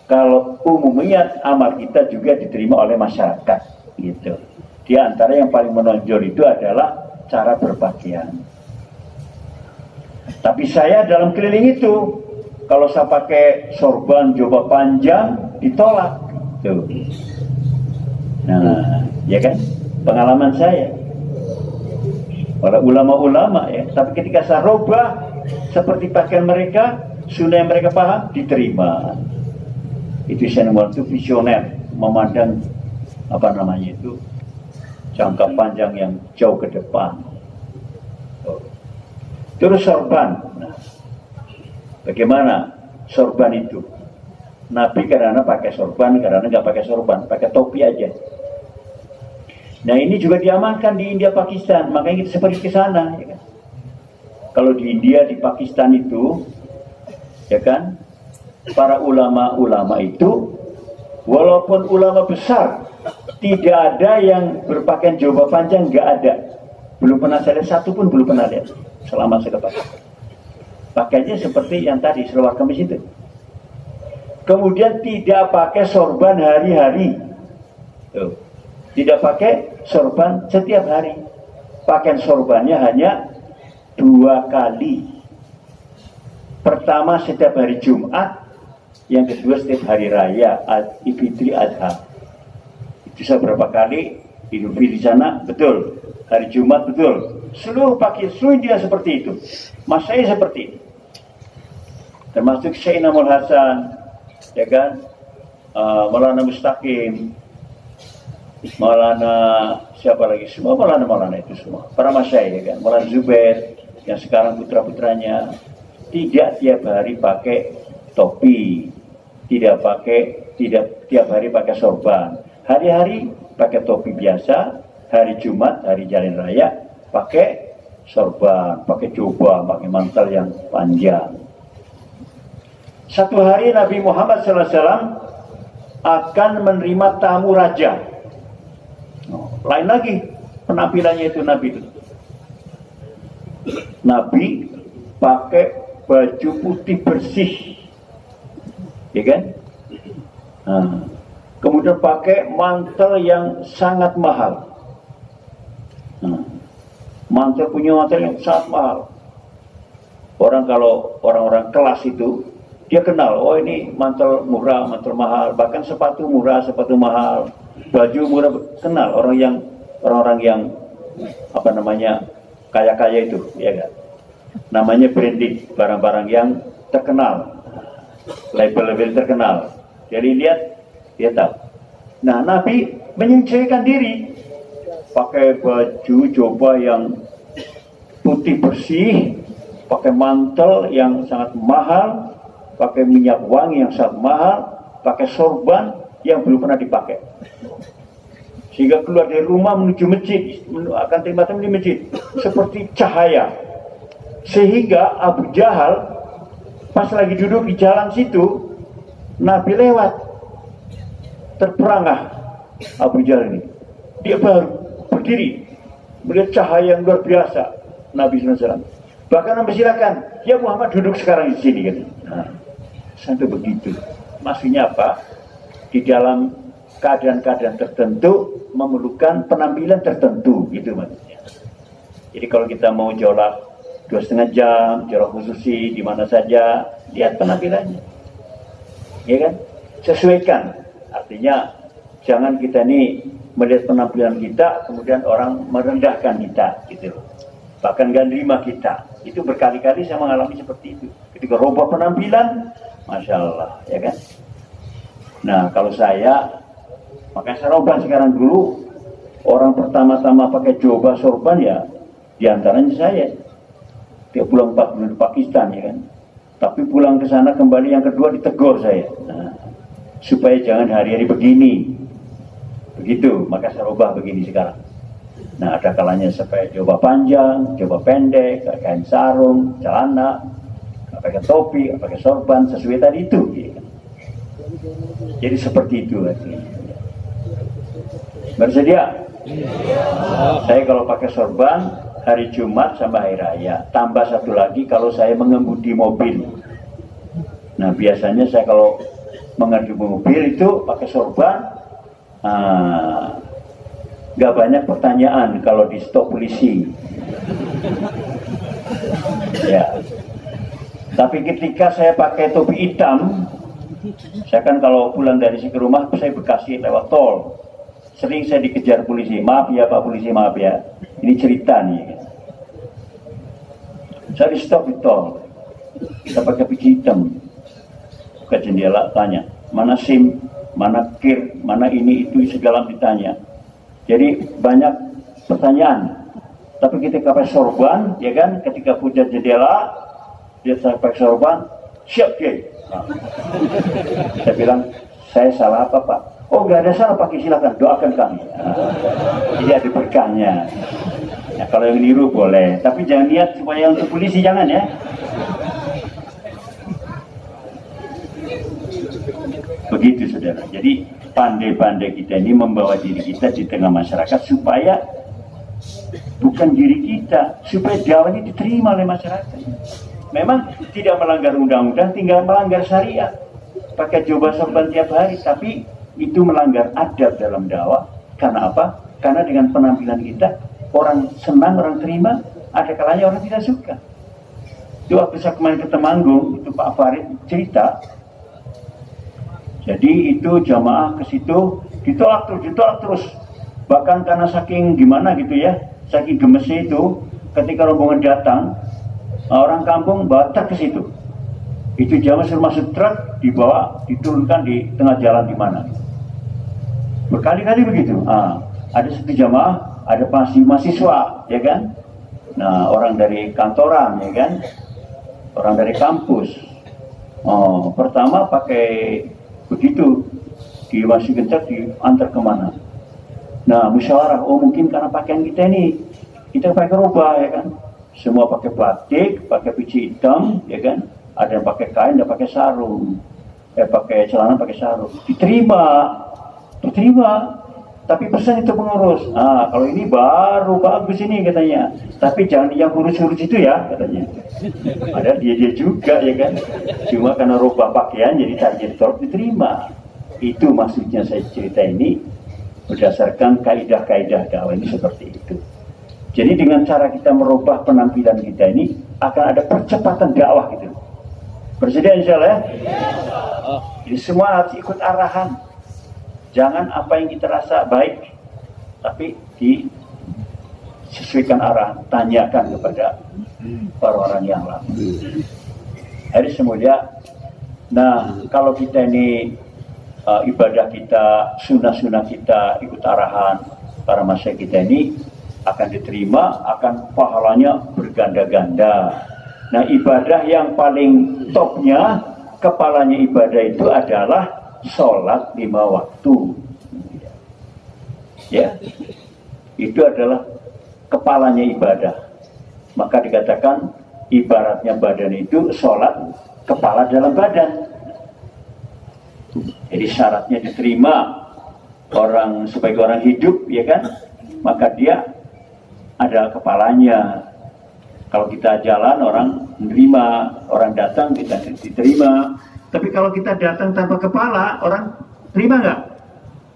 Kalau umumiyat, amal kita juga diterima oleh masyarakat. Gitu. Di antara yang paling menonjol itu adalah cara berpakaian. Tapi saya dalam keliling itu, kalau saya pakai sorban jubah panjang, ditolak. Tuh. Nah, ya kan? Pengalaman saya. Para ulama-ulama ya. Tapi ketika saya rubah seperti pakaian mereka, sunnah yang mereka paham, diterima. Itu saya waktu visioner, memandang apa namanya itu, jangka panjang yang jauh ke depan. Terus sorban. Nah, bagaimana sorban itu? Nabi karena pakai sorban, karena nggak pakai sorban, pakai topi aja. Nah ini juga diamankan di India Pakistan, makanya kita pergi ke sana. Ya kan? Kalau di India, di Pakistan itu, ya kan, para ulama-ulama itu, walaupun ulama besar, tidak ada yang berpakaian jubah panjang, nggak ada. Belum pernah saya lihat, satu pun belum pernah lihat selama saya pakai. Pakaiannya seperti yang tadi, seluar kemis itu. Kemudian tidak pakai sorban hari-hari. Tuh. Tidak pakai sorban setiap hari. Pakaian sorbannya hanya 2 kali. Pertama setiap hari Jumat, yang kedua setiap hari raya Idul Fitri Adha. Bisa berapa kali Idul Fitri di sana? Betul. Hari Jumat betul. Seluruh dia seperti itu. Mas saya seperti itu. Termasuk Syekh Namul Hasan, ya kan? Maulana Mustaqim, Maulana siapa lagi? Semua Maulana itu semua. Para masyayikh, ya kan? Maulana Zubair yang sekarang putra-putranya tidak tiap hari pakai topi, tidak tiap hari pakai sorban. Hari-hari pakai topi biasa, hari Jumat, hari Jalan Raya pakai sorban, pakai jubah, pakai mantel yang panjang. Satu hari Nabi Muhammad SAW akan menerima tamu raja. Lain lagi penampilannya itu Nabi itu. Nabi pakai baju putih bersih, ya kan? Nah, kemudian pakai mantel yang sangat mahal. Nah, mantel yang sangat mahal. Kalau orang-orang kelas itu dia kenal, oh ini mantel murah, mantel mahal, bahkan sepatu murah, sepatu mahal, baju murah, kenal orang-orang yang apa namanya kaya-kaya itu, ya kan? Namanya branding, barang-barang yang terkenal, label-label terkenal. Jadi lihat, dia tahu. Nah, Nabi menyesuaikan diri, pakai baju jubah yang putih bersih, pakai mantel yang sangat mahal, pakai minyak wangi yang sangat mahal, pakai sorban yang belum pernah dipakai. Sehingga keluar dari rumah menuju masjid, akan terima tamu di masjid, seperti cahaya. Sehingga Abu Jahal pas lagi duduk di jalan situ, Nabi lewat, terperangah Abu Jahal ini. Dia baru berdiri, melihat cahaya yang luar biasa Nabi SAW. Bahkan Nabi silakan, ya Muhammad duduk sekarang di sini kan. Nah, sampai begitu. Maksudnya apa? Di dalam keadaan-keadaan tertentu memerlukan penampilan tertentu, gitu maksudnya. Jadi kalau kita mau jolak 2,5 jam, jolak khususi di mana saja, lihat penampilannya, ya kan? Sesuaikan. Artinya jangan kita ini melihat penampilan kita kemudian orang merendahkan kita, gitu. Bahkan gak nerima kita. Itu berkali-kali saya mengalami seperti itu. Ketika rubah penampilan, Masya Allah, ya kan? Nah, kalau makanya saya rubah sekarang. Dulu orang pertama-tama pakai jubah sorban ya diantaranya saya. Dia pulang 4 bulan di Pakistan, ya kan? Tapi pulang ke sana kembali yang kedua ditegur saya. Nah, supaya jangan hari-hari begini. Begitu, maka saya rubah begini sekarang. Nah, ada kalanya supaya jubah panjang, jubah pendek, kain sarung, celana, pakai topi, pakai sorban, sesuai tadi itu. Ya kan? Jadi seperti itu artinya. Bersedia? Saya kalau pakai sorban hari Jumat sama hari raya. Tambah satu lagi kalau saya mengemudi mobil. Nah, biasanya saya kalau mengemudi mobil itu pakai sorban. Gak banyak pertanyaan kalau di stop polisi. Ya. Tapi ketika saya pakai topi hitam, saya kan kalau pulang dari ke rumah, saya Bekasi lewat tol. Sering saya dikejar polisi. Maaf ya Pak Polisi, maaf ya. Ini cerita nih. Saya di stop di tol. Kita pakai peci hitam. Buka jendela, tanya. Mana SIM, mana KIR, mana ini, itu, segala ditanya. Jadi banyak pertanyaan. Tapi ketika pakai sorban, ya kan, ketika puja jendela, dia pakai sorban, siap dia. Nah, saya bilang, saya salah apa Pak? Oh, nggak ada salah Pak, silakan doakan kami. Nah, jadi ada berkahnya. Nah, kalau yang niru boleh, tapi jangan niat supaya untuk polisi, jangan ya. Begitu saudara. Jadi pandai-pandai kita ini membawa diri kita di tengah masyarakat supaya bukan diri kita, supaya dakwah ini diterima oleh masyarakat. Memang tidak melanggar undang-undang, tinggal melanggar syariat. pakai jubah sorban tiap hari, tapi itu melanggar adab dalam dakwah. Karena apa? Karena dengan penampilan kita, orang senang, orang terima, ada kalanya orang tidak suka. Itu waktu saya kemarin ke Temanggung, itu Pak Farid cerita. Jadi itu jamaah ke situ, ditolak terus. Bahkan karena saking gimana gitu ya, saking gemesnya itu, ketika rombongan datang, orang kampung batak ke situ. Itu jamaah suruh masuk truk, dibawa, diturunkan di tengah jalan di mana. Berkali-kali begitu. Ada satu jamaah, ada mahasiswa, ya kan? Nah, orang dari kantoran, ya kan? Orang dari kampus. Pertama pakai begitu, dimasukin truk, diantar kemana? Nah, musyawarah, mungkin karena pakaian kita ini, kita pakai rubah, ya kan? Semua pakai batik, pakai peci hitam, ya kan? Ada yang pakai kain, ada pakai sarung, pakai celana, pakai sarung. Diterima. Tapi pesan itu pengurus. Kalau ini baru bagus ini katanya. Tapi jangan yang hurus-hurus itu ya katanya. Ada dia juga ya kan. Cuma karena rubah pakaian jadi target torp diterima. Itu maksudnya saya cerita ini berdasarkan kaidah-kaidah dakwah ini seperti itu. Jadi dengan cara kita merubah penampilan kita ini akan ada percepatan dakwah gitu. Bersedia insya Allah ya? Jadi semua harus ikut arahan. Jangan apa yang kita rasa baik, tapi disesuaikan arahan. Tanyakan kepada para orang yang lama. Hari semuanya. Nah, kalau kita ini ibadah kita, sunnah-sunnah kita ikut arahan para masyayikh kita ini akan diterima, akan pahalanya berganda-ganda. Nah, ibadah yang paling topnya, kepalanya ibadah itu adalah sholat 5 waktu. Ya, itu adalah kepalanya ibadah. Maka dikatakan ibaratnya badan itu sholat kepala dalam badan. Jadi syaratnya diterima orang sebagai orang hidup, ya kan? Maka dia ada kepalanya. Kalau kita jalan orang menerima, orang datang kita diterima. Tapi kalau kita datang tanpa kepala, orang terima nggak?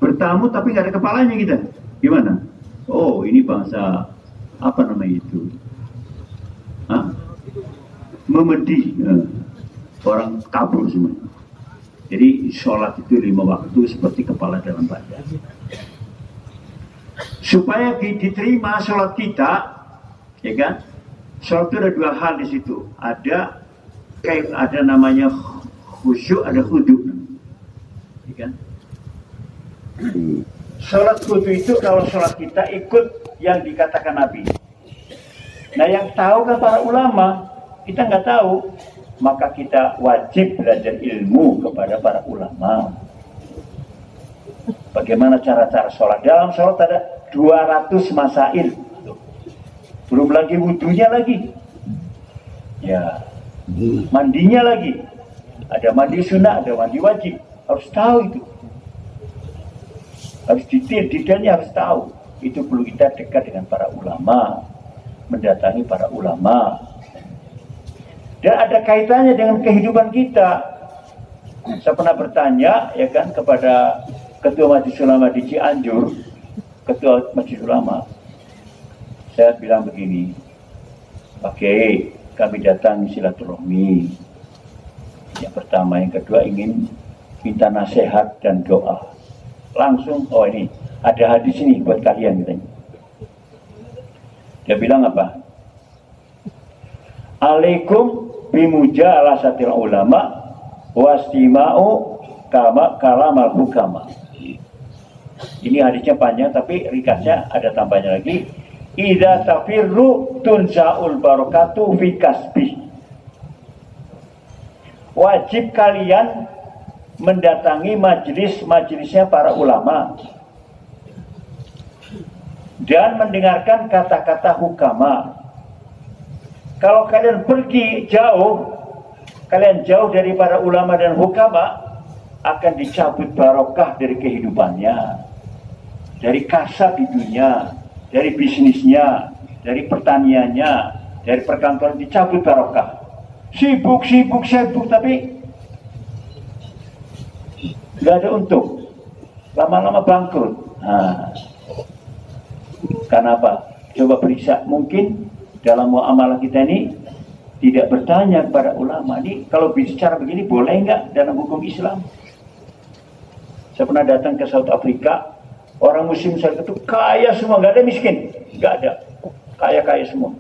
Bertamu tapi nggak ada kepalanya kita, gimana? Oh, ini bangsa apa namanya itu? Memedih, orang kabur semua. Jadi sholat itu 5 waktu seperti kepala dalam badan. Supaya diterima sholat kita, ya kan? Sholat itu ada 2 hal di situ. Ada namanya khusyuk, ada khudu, ya kan? Sholat khudu itu kalau sholat kita ikut yang dikatakan Nabi. Nah, yang tahu kan para ulama, kita nggak tahu, maka kita wajib belajar ilmu kepada para ulama. Bagaimana cara-cara sholat? Dalam sholat ada 200 masail, belum lagi wudunya lagi, ya, mandinya lagi. Ada mandi sunnah, ada mandi wajib. Harus tahu itu. Harus detailnya harus tahu. Itu perlu kita dekat dengan para ulama, mendatangi para ulama. Dan ada kaitannya dengan kehidupan kita. Saya pernah bertanya, ya kan, kepada Ketua Majelis Ulama di Cianjur, Ketua Majelis Ulama. Saya bilang begini, oke, kami datang silaturahmi. Yang pertama, yang kedua ingin minta nasihat dan doa. Langsung, ini ada hadis ini buat kalian katanya. Dia bilang apa? Alaikum bimujalasatil ulama wastima'u kalamal hukama. Ini hadisnya panjang tapi ringkasnya ada tambahnya lagi. Idza tafirru tunza'ul barakatu fi kasbi. Wajib kalian mendatangi majelis-majelisnya para ulama dan mendengarkan kata-kata hukama. Kalau kalian pergi jauh, kalian jauh dari para ulama dan hukama, akan dicabut barokah dari kehidupannya, dari kasab di dunia, dari bisnisnya, dari pertaniannya, dari perkantoran, dicabut barokah. Sibuk, tapi nggak ada untung, lama-lama bangkrut. Nah, karena apa? Coba periksa, mungkin dalam muamalah kita ini tidak bertanya kepada ulama. Ini kalau bicara begini boleh nggak dalam hukum Islam? Saya pernah datang ke South Africa, orang muslim saya itu kaya semua, nggak ada miskin, nggak ada, kaya-kaya semua.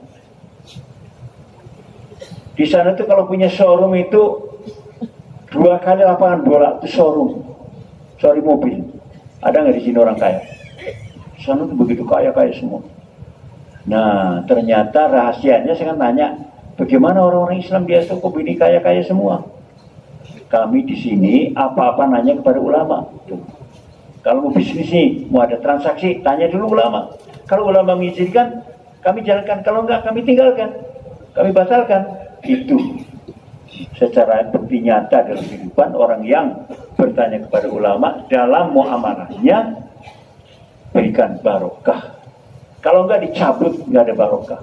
Di sana tuh kalau punya showroom itu 2 kali lapangan bola itu showroom, sorry mobil. Ada nggak di sini orang kaya? Di sana tuh begitu kaya-kaya semua. Nah, ternyata rahasianya saya kan tanya, bagaimana orang-orang Islam biasa kok ini kaya-kaya semua? Kami di sini apa-apa nanya kepada ulama. Tuh. Kalau mau bisnis nih, mau ada transaksi, tanya dulu ulama. Kalau ulama mengizinkan, kami jalankan. Kalau enggak, kami tinggalkan. Kami batalkan. Itu secara bukti nyata dalam kehidupan orang yang bertanya kepada ulama dalam muamalahnya berikan barokah. Kalau enggak dicabut, enggak ada barokah.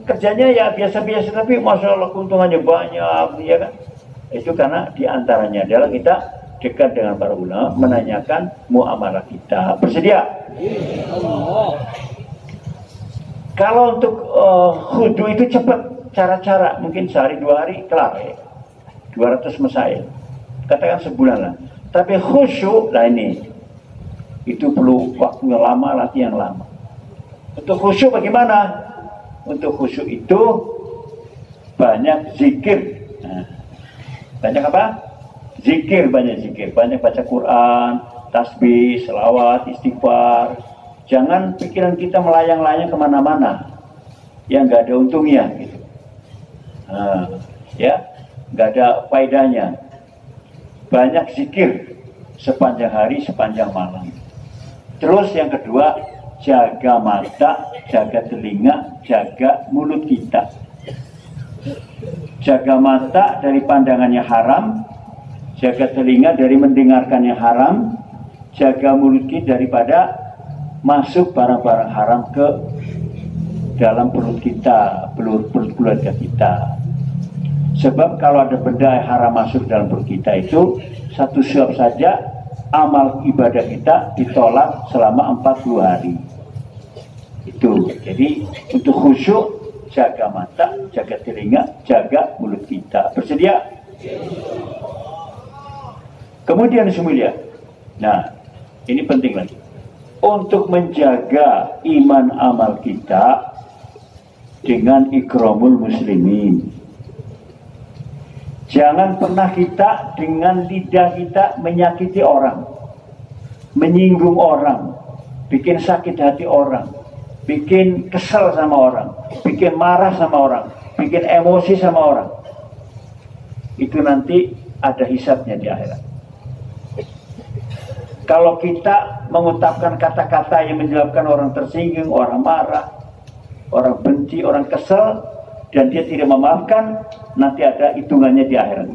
Kerjanya ya biasa-biasa, tapi masya Allah keuntungannya banyak, ya kan? Itu karena diantaranya adalah kita dekat dengan para ulama, menanyakan muamalah kita. Bersedia? Kalau untuk khudu itu cepat, cara-cara mungkin sehari 2 hari kelar ya. 200 masail, katakan sebulan lah. Tapi khusyuk lah ini, itu perlu waktu yang lama, latihan lama. Untuk khusyuk bagaimana? Untuk khusyuk itu banyak zikir. Nah, banyak apa? Zikir, banyak zikir. Banyak baca Quran, tasbih, selawat, istighfar. Jangan pikiran kita melayang-layang kemana-mana yang nggak ada untungnya gitu. Nah, ya, nggak ada faedahnya. Banyak zikir sepanjang hari, sepanjang malam. Terus yang kedua, jaga mata, jaga telinga, jaga mulut kita. Jaga mata dari pandangan yang haram, jaga telinga dari mendengarkan yang haram, jaga mulut kita daripada masuk barang-barang haram ke dalam perut kita, perut keluarga kita. Sebab kalau ada benda yang haram masuk dalam perut kita itu, satu suap saja amal ibadah kita ditolak selama 40 hari. Itu. Jadi untuk khusyuk, jaga mata, jaga telinga, jaga mulut kita. Bersedia? Kemudian semuanya. Nah, ini penting lagi. Untuk menjaga iman amal kita dengan ikramul muslimin. Jangan pernah kita dengan lidah kita menyakiti orang, menyinggung orang, bikin sakit hati orang, bikin kesel sama orang, bikin marah sama orang, bikin emosi sama orang. Itu nanti ada hisabnya di akhirat. Kalau kita mengucapkan kata-kata yang menyebabkan orang tersinggung, orang marah, orang benci, orang kesel, dan dia tidak memaafkan, nanti ada hitungannya di akhirat.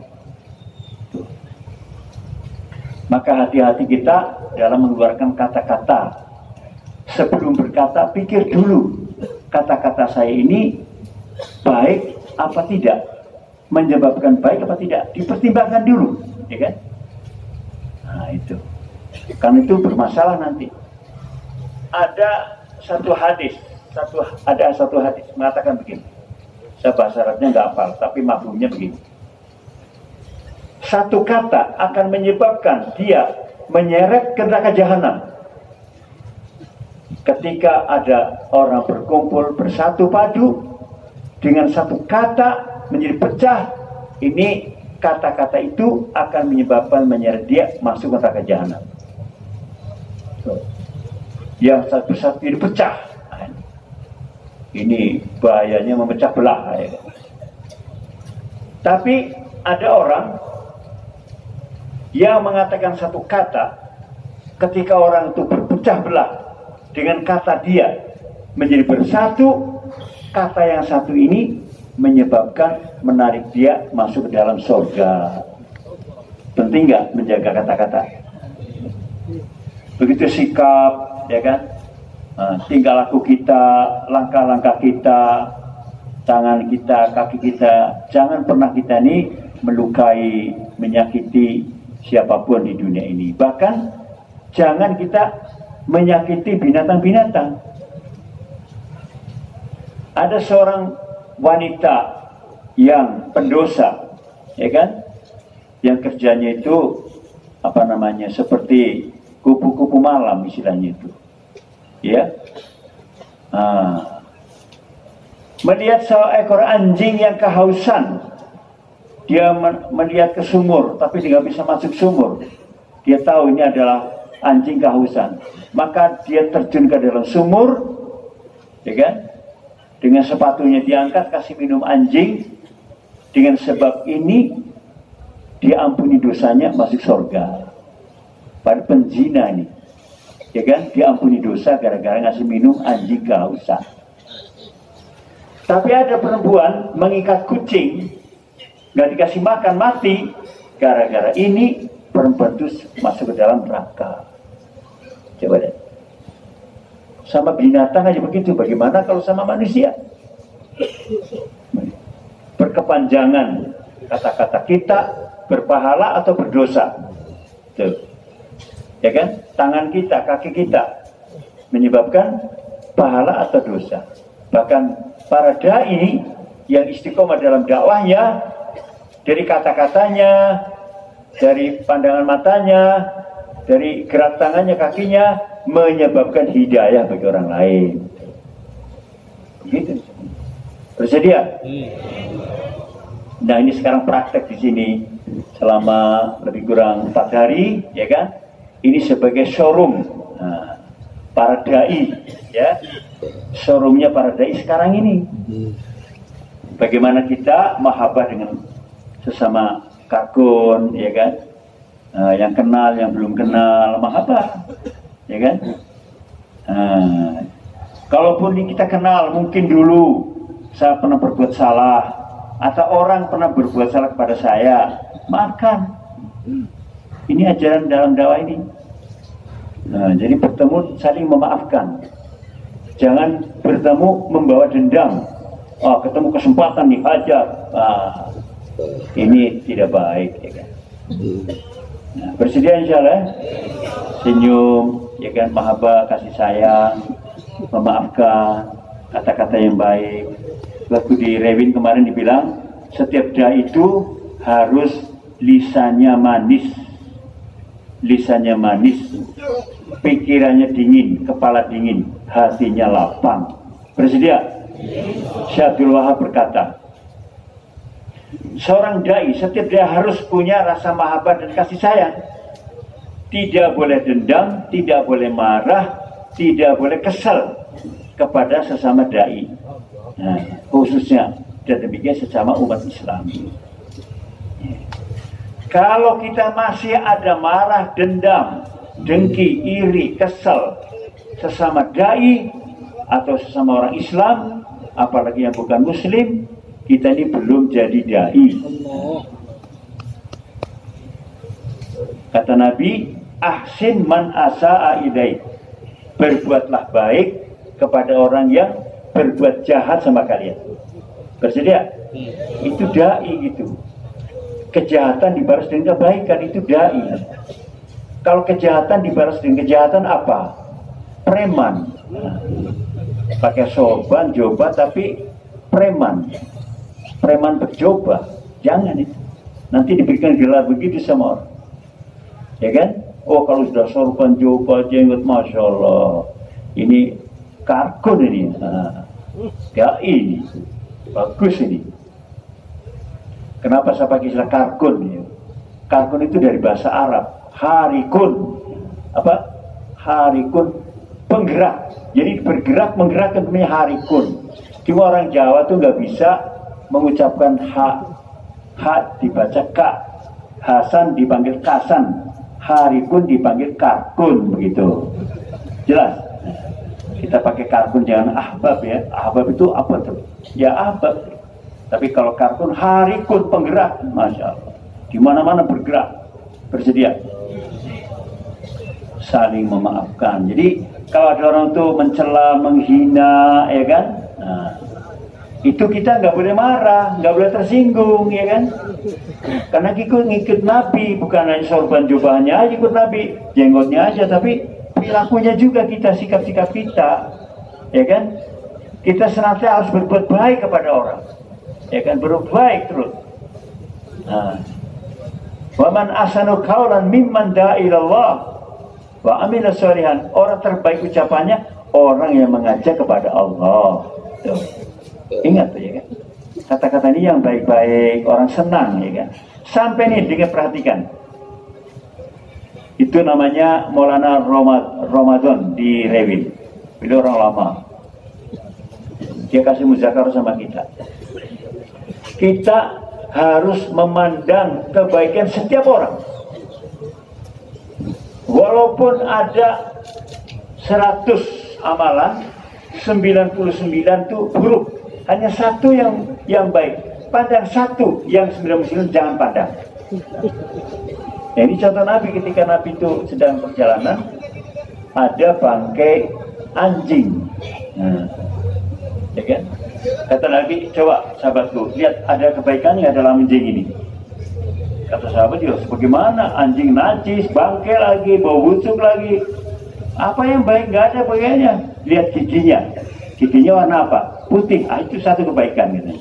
Maka hati-hati kita dalam mengeluarkan kata-kata. Sebelum berkata, pikir dulu kata-kata saya ini baik apa tidak, menyebabkan baik apa tidak, dipertimbangkan dulu, ya kan? Nah itu, kan itu bermasalah nanti. Ada satu hadis mengatakan begini. Saya bahasa Arabnya nggak hafal, tapi mafhumnya begini. Satu kata akan menyebabkan dia menyeret ke neraka jahanam. Ketika ada orang berkumpul bersatu padu dengan satu kata menjadi pecah, ini kata-kata itu akan menyebabkan menyeret dia masuk ke neraka jahanam. Yang satu-satu ini pecah. Ini bahayanya memecah belah. Tapi ada orang yang mengatakan satu kata, ketika orang itu berpecah belah dengan kata dia menjadi bersatu, kata yang satu ini menyebabkan menarik dia masuk ke dalam surga. Penting nggak menjaga kata-kata? Begitu sikap, ya kan? Tingkah laku kita, langkah-langkah kita, tangan kita, kaki kita, jangan pernah kita ini melukai, menyakiti siapapun di dunia ini. Bahkan jangan kita menyakiti binatang-binatang. Ada seorang wanita yang pendosa, ya kan, yang kerjanya itu seperti kupu-kupu malam istilahnya itu, ya. Melihat seekor anjing yang kehausan, dia melihat ke sumur, tapi dia nggak bisa masuk sumur. Dia tahu ini adalah anjing kehausan, maka dia terjun ke dalam sumur, ya kan? Dengan sepatunya diangkat, kasih minum anjing. Dengan sebab ini dia ampuni dosanya, masuk surga. Pada penzina ini, ya kan? Dia ampuni dosa gara-gara ngasih minum anjing kehausan. Tapi ada perempuan mengikat kucing, nggak dikasih makan, mati. Gara-gara ini perempuan itu masuk ke dalam neraka. Coba deh. Sama binatang aja begitu, bagaimana kalau sama manusia? Berkepanjangan kata-kata kita, berpahala atau berdosa. Tuh. Ya kan? Tangan kita, kaki kita menyebabkan pahala atau dosa. Bahkan para dai yang istiqomah dalam dakwahnya, dari kata-katanya, dari pandangan matanya, dari gerak tangannya, kakinya, menyebabkan hidayah bagi orang lain. Begitu. Bersedia? Nah, ini sekarang praktek di sini selama lebih kurang 4 hari, ya kan? Ini sebagai showroom para dai, ya. Showroomnya para dai sekarang ini. Bagaimana kita mahabbah dengan sesama karbon, ya kan? Yang kenal, yang belum kenal, mahabbah, ya kan? Kalaupun kita kenal, mungkin dulu saya pernah berbuat salah, atau orang pernah berbuat salah kepada saya, maafkan. Ini ajaran dalam dakwah ini. Jadi bertemu saling memaafkan. Jangan bertemu membawa dendam. Ketemu kesempatan nih, hajar. Ini tidak baik, ya kan? Bersedia insyaallah, senyum, ya kan, mahabbah, kasih sayang, memaafkan, kata-kata yang baik. Waktu di Rewin kemarin dibilang, setiap dai itu harus lisannya manis, pikirannya dingin, kepala dingin, hatinya lapang. Bersedia? Syekh Abdul Wahab berkata, seorang dai, setiap dia harus punya rasa mahabbah dan kasih sayang. Tidak boleh dendam, tidak boleh marah, tidak boleh kesal kepada sesama dai. Khususnya dan demikian sesama umat Islam. Kalau kita masih ada marah, dendam, dengki, iri, kesal sesama dai atau sesama orang Islam, apalagi yang bukan Muslim, kita ini belum jadi dai. Kata Nabi, ahsin man asa'a ilaik. Berbuatlah baik kepada orang yang berbuat jahat sama kalian. Bersedia? Itu dai gitu. Kejahatan dibalas dengan kebaikan, itu dai. Kalau kejahatan dibalas dengan kejahatan apa? Preman. Pakai sorban, jubah, tapi preman berjubah. Jangan itu. Nanti diberikan gelar begitu sama orang. Ya kan? Oh, kalau sudah sorban, jubah, jenggot, Masya Allah, ini karkun ini. Ini bagus ini. Kenapa saya pakai istilah karkun? Karkun itu dari bahasa Arab. Harikun. Apa? Harikun, penggerak. Jadi bergerak, menggerakkan, namanya harikun. Cuma orang Jawa tuh nggak bisa mengucapkan ha dibaca ka, Hasan dipanggil kasan, harikun dipanggil karkun, begitu. Jelas? Kita pakai karkun, jangan ahbab ya. Ahbab itu apa tuh? Ya ahbab. Tapi kalau karkun, harikun, penggerak, Masya Allah. Di mana-mana bergerak. Bersedia? Saling memaafkan. Jadi kalau ada orang tuh mencela, menghina, ya kan? itu kita nggak boleh marah, nggak boleh tersinggung, ya kan? Karena ngikut Nabi, bukan hanya sorban jubahnya aja ikut Nabi, jenggotnya aja, tapi perilakunya juga kita, sikap-sikap kita, ya kan? Kita senantiasa harus berbuat baik kepada orang, ya kan? Berbuat baik terus. Nah, waman asanu qaulan mimman da'a ilallah wa amila sholihan. Orang terbaik ucapannya orang yang mengajak kepada Allah. Tuh. Ingat tuh, ya kan? Kata-kata ini yang baik-baik, orang senang, ya kan? Sampai nih, dengan perhatikan. Itu namanya Maulana Ramadan di Rewin. Beliau orang lama. Dia kasih muzakarah sama kita. Kita harus memandang kebaikan setiap orang. Walaupun ada 100 amalan, 99 itu buruk. Hanya satu yang baik. Pandang satu, yang 99 jangan pandang. Nah, ini contoh Nabi ketika Nabi itu sedang perjalanan, ada bangkai anjing. Nah, ya kan? Kata Nabi, coba sahabatku, lihat ada kebaikan nggak dalam anjing ini. Kata sahabat, ya bagaimana? Anjing najis, bangkai lagi, bau busuk lagi. Apa yang baik? Nggak ada bagainya. Lihat giginya. Giginya warna apa? Putih. Ah, itu satu kebaikan gitu.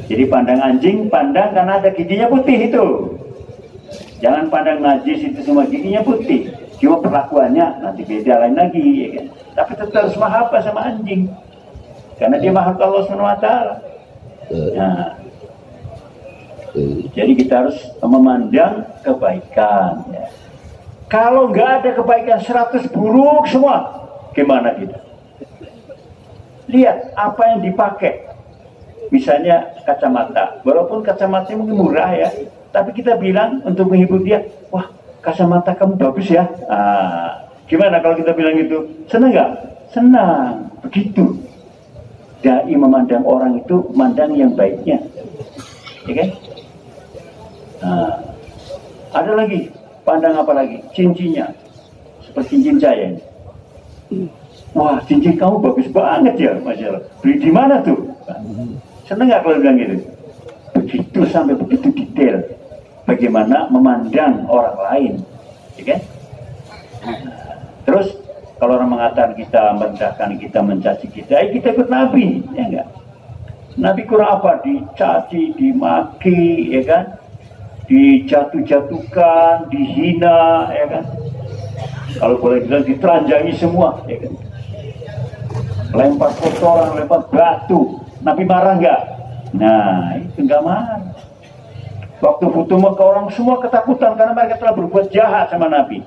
Jadi pandang anjing, pandang karena ada giginya putih itu. Jangan pandang najis itu semua giginya putih. Cuma perlakuannya nanti beda lain lagi, ya kan? Tapi tetap harus mahabbah sama anjing. Karena dia makhluk Allah SWT. Nah, jadi kita harus memandang kebaikan. Ya. Kalau nggak ada kebaikan 100 buruk semua, gimana kita? Lihat apa yang dipakai. Misalnya kacamata. Walaupun kacamata mungkin murah ya, tapi kita bilang untuk menghibur dia, wah kacamata kamu bagus ya. Nah, gimana kalau kita bilang gitu? Senang nggak? Senang. Begitu. Dai memandang orang itu mandang yang baiknya, ya kan? Nah, ada lagi pandang apa lagi? Cincinnya, seperti cincin saya ini. Wah, cincin kamu bagus banget ya, Masya Allah. Beli di mana tuh? Seneng nggak kalau bilang gitu? Begitu sampai begitu detail. Bagaimana memandang orang lain, ya kan? Terus kalau orang mengatakan kita merendahkan, kita mencaci kita, kita ikut Nabi, ya enggak? Nabi kurang apa? Dicaci, dimaki, ya kan? Dijatuh-jatuhkan, dihina, ya kan? Kalau boleh bilang diteranjangi semua, ya kan? Lempar kotoran, lempar batu. Nabi marah enggak? Nah, itu enggak marah. Waktu Futuh Makkah orang semua ketakutan karena mereka telah berbuat jahat sama Nabi.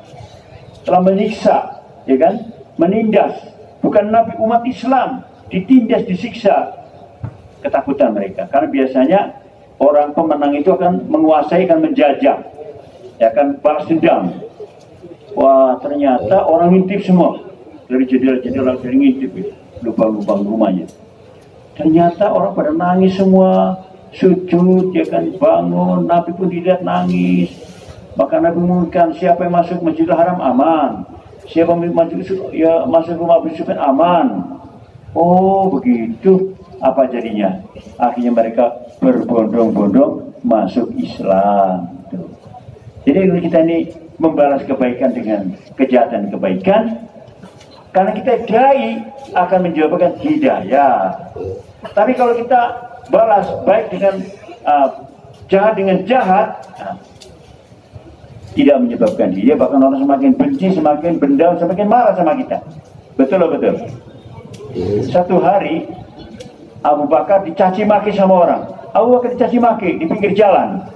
Telah menyiksa, ya kan, menindas. Bukan Nabi, umat Islam ditindas, disiksa. Ketakutan mereka karena biasanya orang pemenang itu akan menguasai, akan menjajah, ya akan balas dendam. Wah, ternyata orang ngintip semua dari jendela-jendela, dari ngintip itu, lubang-lubang rumahnya. Ternyata orang pada nangis semua, sujud, ya kan, bangun. Nabi pun dilihat nangis. Maka Nabi mengumumkan, siapa yang masuk Masjidil Haram aman, siapa yang masuk rumah Abu Sufyan aman. Oh begitu. Apa jadinya? Akhirnya mereka berbondong-bondong masuk Islam. Tuh. Jadi kalau kita ini membalas kebaikan dengan kejahatan kebaikan, karena kita dai akan menjawabkan hidayah. Tapi kalau kita balas baik dengan jahat dengan jahat, tidak menyebabkan dia, bahkan orang semakin benci, semakin dendam, semakin marah sama kita. Betul loh, betul. Satu hari Abu Bakar dicaci maki sama orang. Abu Bakar dicaci maki di pinggir jalan.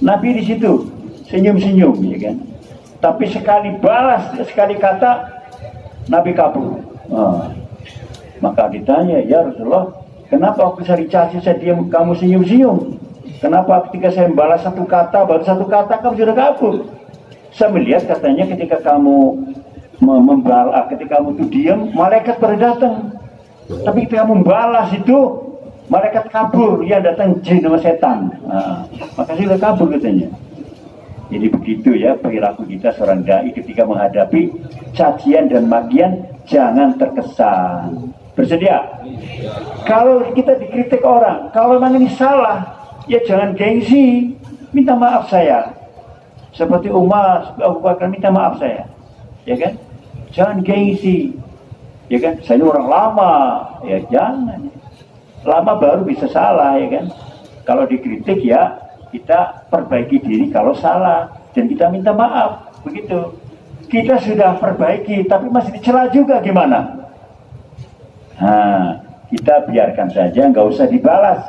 Nabi di situ senyum-senyum, ya kan. Tapi sekali balas, sekali kata, Nabi kabur. Maka ditanya, ya Rasulullah, kenapa aku bisa dicaci, saya diam, kamu senyum-senyum? Kenapa ketika saya membalas satu kata, baru satu kata kamu sudah kabur? Saya melihat katanya ketika kamu membalas, ketika kamu itu diam, malaikat pada datang. Tapi ketika kamu membalas itu, malaikat kabur, yang datang jin sama setan. Maka sudah kabur katanya. Jadi begitu ya perilaku kita seorang dai ketika menghadapi cacian dan makian, jangan terkesan. Bersedia? Kalau kita dikritik orang, kalau memang ini salah, ya jangan gengsi, minta maaf saya. Seperti Umar, Abu Bakar minta maaf saya, ya kan? Jangan gengsi, ya kan? Saya ini orang lama, ya jangan. Lama baru bisa salah, ya kan? Kalau dikritik ya kita perbaiki diri kalau salah dan kita minta maaf, begitu. Kita sudah perbaiki, tapi masih dicela juga gimana? Nah, kita biarkan saja, nggak usah dibalas,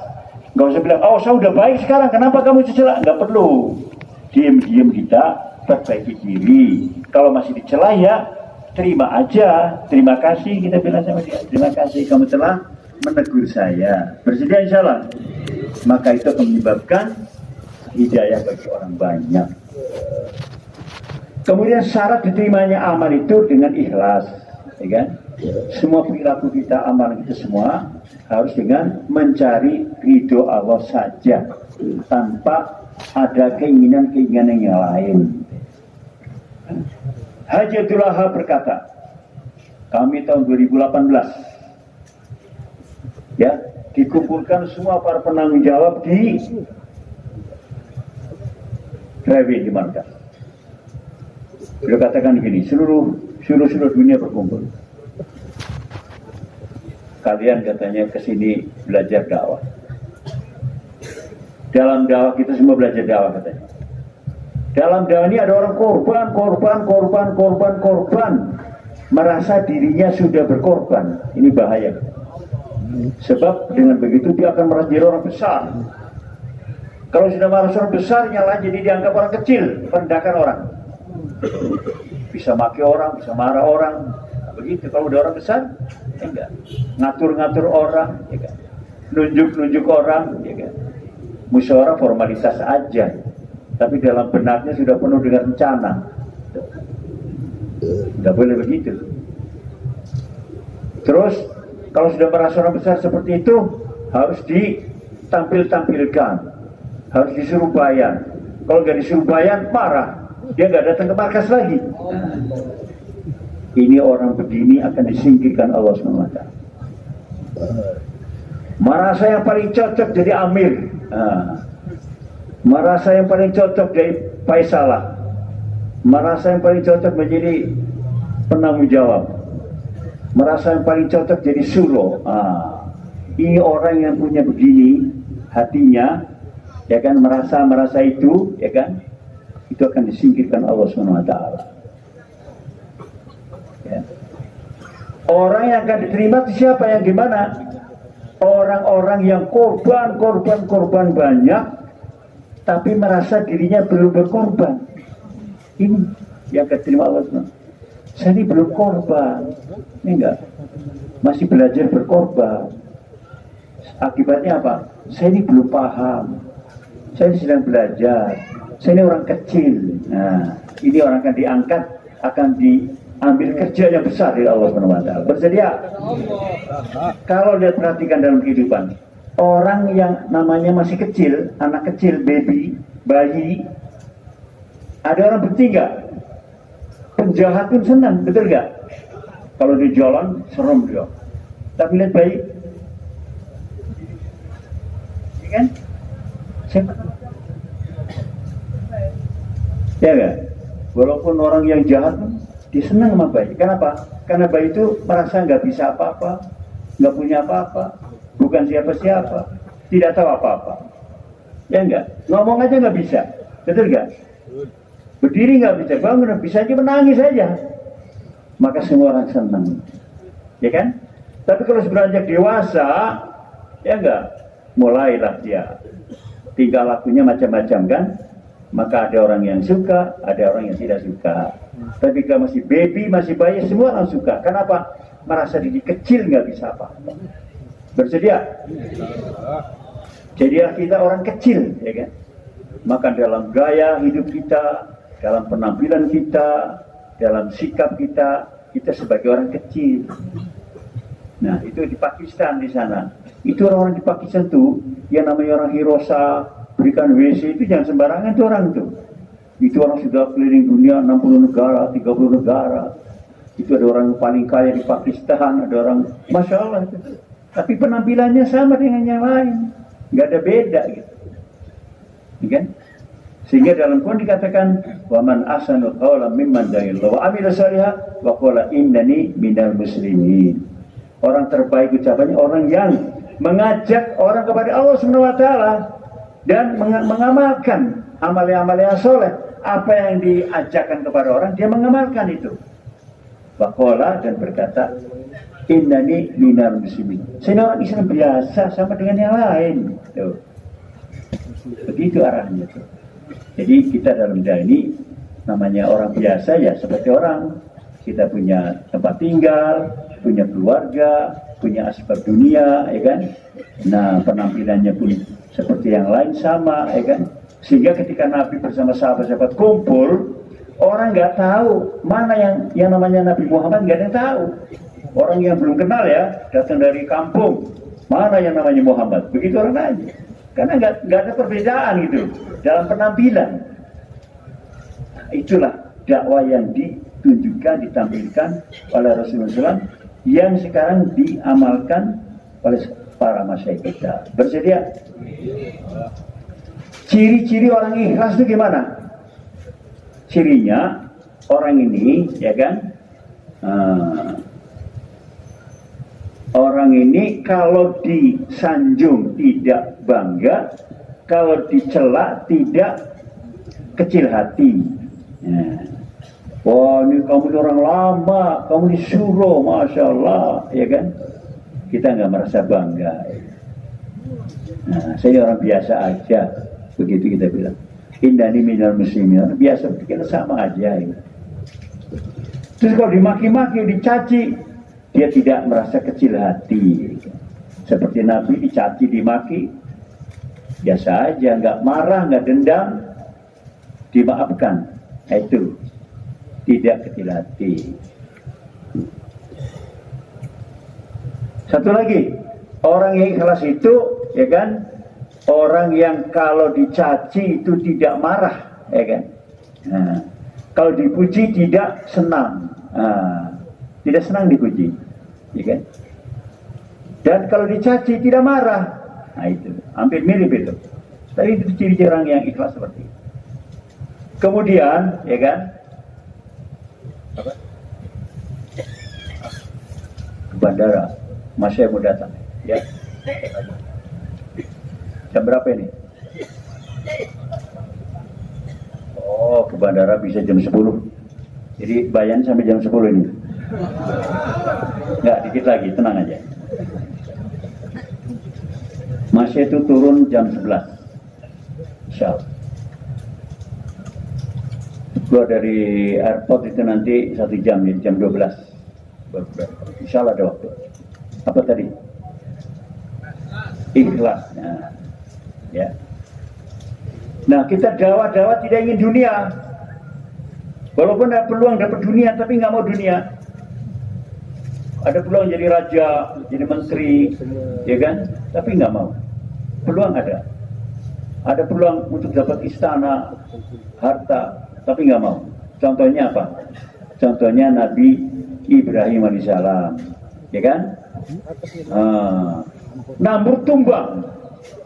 nggak usah bilang, oh saya udah baik sekarang, kenapa kamu dicela? Nggak perlu, diem-diem kita perbaiki diri. Kalau masih dicela ya terima aja, terima kasih, kita bilang sama dia, terima kasih kamu telah menegur saya. Bersedia insya Allah. Maka itu akan menyebabkan hidayah bagi orang banyak. Kemudian syarat diterimanya amal itu dengan ikhlas, ya kan? Semua perilaku kita, amalan kita semua harus dengan mencari ridho Allah saja, tanpa ada keinginan-keinginan yang lain. Haji Abdul Wahab berkata, kami tahun 2018 ya dikumpulkan semua para penanggung jawab di Rewi di markas. Beliau katakan begini, seluruh dunia berkumpul. Kalian katanya kesini belajar dakwah. Dalam dakwah kita semua belajar dakwah katanya. Dalam dakwah ini ada orang korban, merasa dirinya sudah berkorban. Ini bahaya. Sebab dengan begitu dia akan merasa jadi orang besar. Kalau sudah merasa orang besar, nyala jadi dianggap orang kecil, merendahkan orang. Bisa maki orang, bisa marah orang. Begitu kalau udah orang besar, ya enggak. Ngatur-ngatur orang, ya kan. Nunjuk-nunjuk orang, ya kan. Musyawarah formalitas aja, tapi dalam benaknya sudah penuh dengan rencana. Enggak boleh begitu. Terus kalau sudah merasa orang besar seperti itu, harus ditampilkan, harus disuruh bayar. Kalau nggak disuruh bayar, marah, dia nggak datang ke markas lagi. Ini orang begini akan disingkirkan Allah SWT. Merasa yang paling cocok jadi amir, merasa yang paling cocok jadi Faisalah, merasa yang paling cocok menjadi penanggung jawab, merasa yang paling cocok jadi suruh. Ini orang yang punya begini hatinya, ya kan, merasa itu, ya kan, itu akan disingkirkan Allah SWT. Ya. Orang yang akan diterima itu siapa, yang gimana? Orang-orang yang korban banyak, tapi merasa dirinya belum berkorban. Ini yang akan diterima Allah SWT. Saya ini belum korban, ini enggak, masih belajar berkorban. Akibatnya apa? Saya ini belum paham, saya ini sedang belajar, saya ini orang kecil. Nah, ini orang akan diangkat, akan diambil kerja yang besar dari Allah SWT. Bersedia? Kalau lihat, perhatikan dalam kehidupan, orang yang namanya masih kecil, anak kecil, bayi, ada orang bertiga. Penjahat pun senang, betul gak? Kalau di jalan, serem dia. Tapi lihat bayi, ya kan? Siapa? Ya kan? Walaupun orang yang jahat, dia senang sama bayi. Kenapa? Karena bayi itu merasa nggak bisa apa-apa, nggak punya apa-apa, bukan siapa-siapa, tidak tahu apa-apa. Ya enggak? Ngomong aja nggak bisa, betul gak? Berdiri nggak bisa, bangun bisa aja, menangis saja. Maka semua orang senang, ya kan? Tapi kalau beranjak dewasa, ya enggak, mulailah dia tingkah lakunya macam-macam kan? Maka ada orang yang suka, ada orang yang tidak suka. Tapi kalau masih baby, masih bayi, semua orang suka. Kenapa? Merasa diri kecil, nggak bisa apa-apa. Bersedia? Jadilah kita orang kecil, ya kan? Maka dalam gaya hidup kita, dalam penampilan kita, dalam sikap kita, kita sebagai orang kecil. Nah, itu di Pakistan di sana. Itu orang-orang di Pakistan tuh, yang namanya orang Hirosa, berikan WC itu jangan sembarangan tuh orang tuh. Itu orang sudah keliling dunia 60 negara, 30 negara. Itu ada orang paling kaya di Pakistan, ada orang, Masya Allah itu. Tapi penampilannya sama dengan yang lain, nggak ada beda gitu. Ya kan? Sehingga dalam Quran dikatakan, waman ahsanu qawlan mimman da'illahu wa amila shalihan wa qala innani minal muslimin. Orang terbaik ucapannya orang yang mengajak orang kepada Allah Subhanahu wa taala dan mengamalkan amal-amal yang soleh. Apa yang diajarkan kepada orang, dia mengamalkan itu. Waqala, dan berkata, innani minal muslimin. Saya orang Islam biasa sama dengan yang lain. Tuh. Begitu arahnya tuh. Jadi kita dalam dunia ini namanya orang biasa ya seperti orang. Kita punya tempat tinggal, punya keluarga, punya asbab dunia, ya kan? Nah, penampilannya pun seperti yang lain sama, ya kan? Sehingga ketika Nabi bersama sahabat-sahabat kumpul, orang nggak tahu mana yang namanya Nabi Muhammad, nggak ada yang tahu. Orang yang belum kenal ya, datang dari kampung, mana yang namanya Muhammad, begitu orang aja. Karena nggak ada perbedaan gitu dalam penampilan. Nah, itulah dakwah yang ditunjukkan, ditampilkan oleh Rasulullah SAW yang sekarang diamalkan oleh para masyayikh kita. Bersedia? Ciri-ciri orang ikhlas itu gimana? Cirinya orang ini, ya kan? Orang ini kalau disanjung tidak bangga, kalau dicela tidak kecil hati. Wah, ini kamu ini orang lama, kamu disuruh, Masya Allah, ya kan? Kita nggak merasa bangga. Nah, saya orang biasa aja, begitu kita bilang. Innani minal muslimin, biasa kita sama aja. Ya. Terus kalau dimaki-maki, dicaci, dia tidak merasa kecil hati. Seperti Nabi dicaci, dimaki, biasa aja, nggak marah, nggak dendam, dimaafkan. Nah, itu tidak kecil hati. Satu lagi, orang yang ikhlas itu, ya kan, orang yang kalau dicaci itu tidak marah, ya kan. Nah, kalau dipuji tidak senang, tidak senang dipuji, ya kan. Dan kalau dicaci tidak marah, nah itu hampir mirip itu. Tapi itu ciri-ciri orang yang ikhlas seperti itu. Kemudian, ya kan, apa? Ke bandara, masih mau datang, ya. Jam berapa ini? Oh, ke bandara bisa jam 10. Jadi bayan sampai jam 10 ini. Enggak, dikit lagi, tenang aja. Masih itu turun jam 11. Insyaallah. Keluar dari airport itu nanti 1 jam, jam 12. Insyaallah ada waktu. Apa tadi? Ikhlas. Nah, ya. Nah, kita dakwah tidak ingin dunia. Walaupun ada peluang dapat dunia, tapi nggak mau dunia. Ada peluang jadi raja, jadi menteri, ya kan? Tapi nggak mau. Peluang ada. Ada peluang untuk dapat istana, harta, tapi nggak mau. Contohnya apa? Contohnya Nabi Ibrahim alaihissalam, ya kan? Namrud tumbang.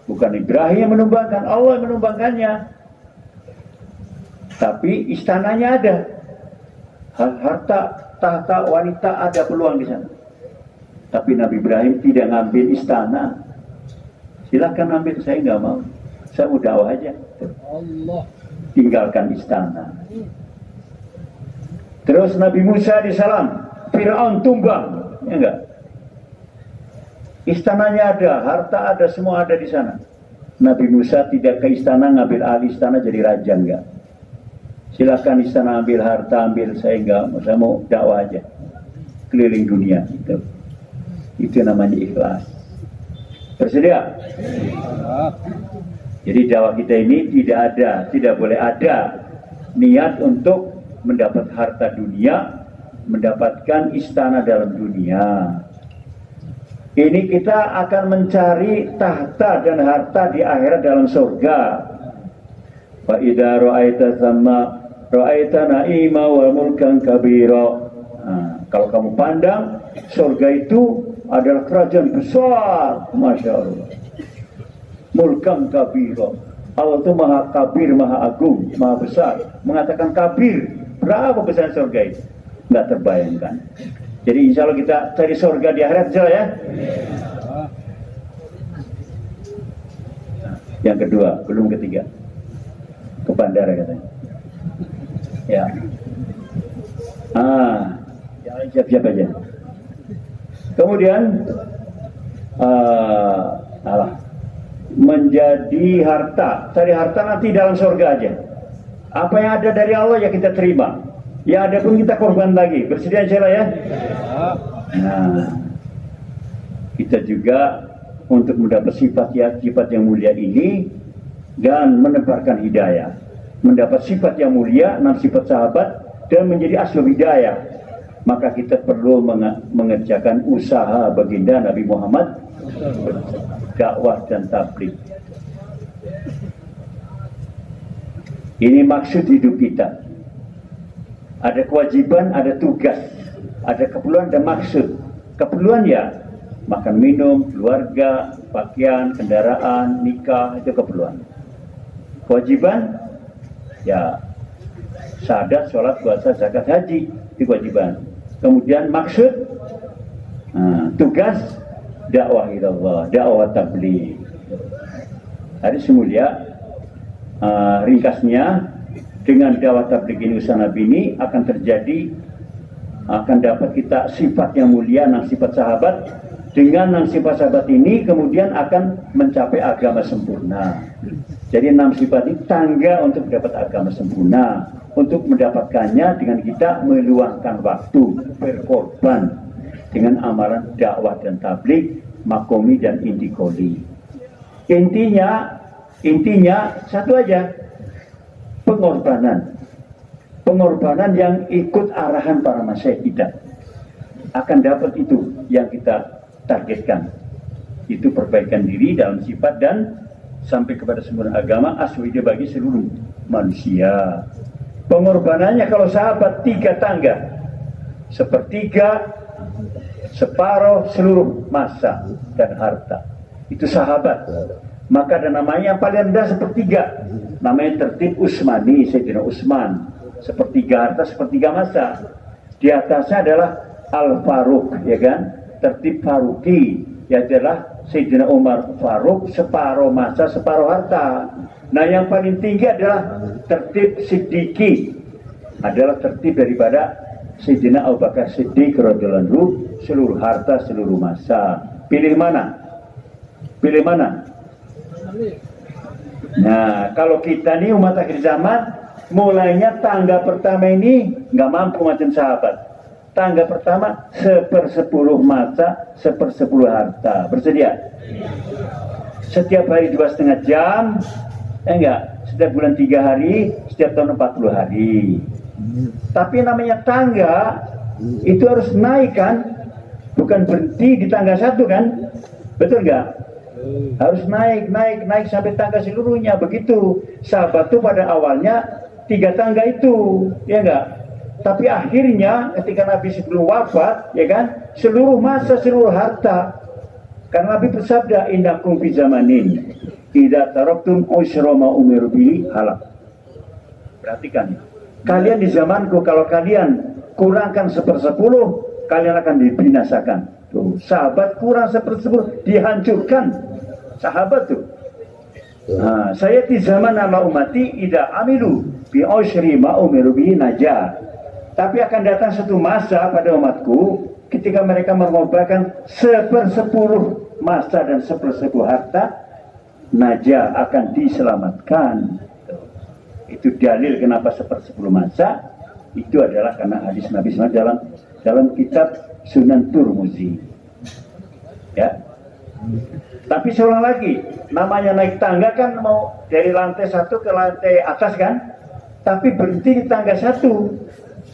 Bukan Ibrahim yang menumbangkan, Allah yang menumbangkannya. Tapi istananya ada. Harta, tahta, wanita ada peluang di sana. Tapi Nabi Ibrahim tidak ngambil istana. Silahkan ambil, saya nggak mau. Saya mau dakwah aja. Allah. Tinggalkan istana. Terus Nabi Musa alaihissalam, Fir'aun tumbang, ya enggak? Istananya ada, harta ada, semua ada di sana. Nabi Musa tidak ke istana ngambil alih istana jadi raja, enggak. Silahkan istana ambil harta, ambil, saya enggak, saya mau dakwah aja. Keliling dunia, itu. Itu namanya ikhlas. Bersedia? Jadi dakwah kita ini tidak boleh ada niat untuk mendapat harta dunia, mendapatkan istana dalam dunia. Ini kita akan mencari tahta dan harta di akhirat dalam surga. Fa idza ra'aita thamma ra'aita na'ima wa mulkan kabira. Kalau kamu pandang, surga itu adalah kerajaan besar, Masya Allah. Mulkam kabiro. Allah itu maha kabir, maha agung, maha besar. Mengatakan kabir, berapa besar surga itu? Nggak terbayangkan. Jadi insya Allah kita cari surga di akhirat, insya Allah ya. Yang kedua, belum ketiga. Ke bandara katanya. Ya. Siap-siap aja. Kemudian menjadi harta, cari harta nanti dalam surga aja. Apa yang ada dari Allah ya kita terima. Ya ada pun kita korban lagi. Bersedia insya Allah ya. Nah, kita juga untuk mendapat sifat yang mulia ini dan menebarkan hidayah, mendapat sifat yang mulia, 6 sifat sahabat dan menjadi asal hidayah, maka kita perlu mengerjakan usaha baginda Nabi Muhammad, dakwah dan tabligh. Ini maksud hidup kita. Ada kewajiban, ada tugas, ada keperluan dan maksud. Keperluan ya makan minum, keluarga, pakaian, kendaraan, nikah, itu keperluan. Kewajiban ya syahadat, sholat, puasa, zakat, haji, itu kewajiban. Kemudian maksud, tugas, dakwah ilallah, dakwah tabligh. Hari semulia, ringkasnya, dengan dakwah tabligh ini, usaha Nabi ini akan terjadi, akan dapat kita sifat yang mulia, 6 sifat sahabat. Dengan 6 sifat sahabat ini kemudian akan mencapai agama sempurna. Jadi 6 sifat ini tangga untuk mendapat agama sempurna. Untuk mendapatkannya dengan kita meluangkan waktu, berkorban dengan amalan dakwah dan tabligh, makomi dan intikoli. Intinya satu aja, pengorbanan yang ikut arahan para masyayikh kita akan dapat itu yang kita targetkan. Itu perbaikan diri dalam sifat dan sampai kepada sempurna agama aswida bagi seluruh manusia. Pengorbanannya kalau sahabat 3 tangga, sepertiga, separuh seluruh masa dan harta. Itu sahabat. Maka ada namanya yang paling rendah sepertiga, namanya tertib Utsmani, Sayyidina Utsman. Sepertiga harta, sepertiga masa. Di atasnya adalah Al-Faruq, ya kan? Tertib Faruqi, ya adalah Sayyidina Umar Faruq, separuh masa, separuh harta. Nah yang paling tinggi adalah tertib Siddiqi, adalah tertib daripada Sayyidina Abu Bakar Siddiq radhiyallahu anhu, seluruh harta, seluruh masa. Pilih mana? Pilih mana? Nah, kalau kita nih umat akhir zaman, mulainya tangga pertama ini nggak mampu macam sahabat. Tangga pertama 1/10 masa, 1/10 harta. Bersedia? Setiap hari 2,5 jam, enggak. Setiap bulan 3 hari, setiap tahun 40 hari. Tapi namanya tangga itu harus naik kan, bukan berhenti di tangga 1 kan, betul nggak? Harus naik sampai tangga seluruhnya. Begitu sahabat itu pada awalnya 3 tangga itu, ya enggak. Tapi akhirnya ketika Nabi sebelum wafat, ya kan, seluruh masa, seluruh harta. Karena Nabi bersabda, innakum fi zamanin idza taraktum usra ma umiru bihi halak. Perhatikan, kalian di zamanku kalau kalian kurangkan 1/10, kalian akan dibinasakan. Tuh, sahabat kurang 1/10 dihancurkan. Sahabat tuh. Nah, saya di zaman nama umati idza amilu bi usri ma umiru bihi najah. Tapi akan datang satu masa pada umatku ketika mereka mengorbankan 1/10 masa dan 1/10 harta, najah akan diselamatkan. Itu dalil kenapa 1/10 masa. Itu adalah karena hadis Nabi SAW dalam kitab Sunan Turmuzi. Ya. Tapi seorang lagi, namanya naik tangga kan mau dari lantai 1 ke lantai atas kan, tapi berhenti di tangga 1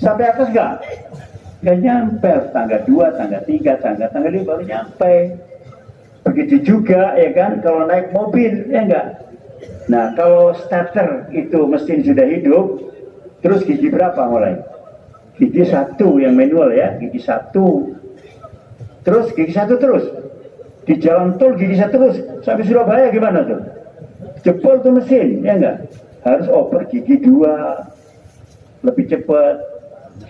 sampai atas nggak nyampe, tangga 2, tangga 3, tangga 5 baru nyampe. Begitu juga ya kan kalau naik mobil, ya enggak. Nah kalau starter itu mesin sudah hidup, terus gigi berapa mulai? Gigi 1 yang manual ya, gigi 1. Terus gigi 1 terus. Di jalan tol gigi 1 terus. Sampai Surabaya gimana tuh? Jebol tuh mesin, ya enggak? Harus oper gigi 2. Lebih cepat.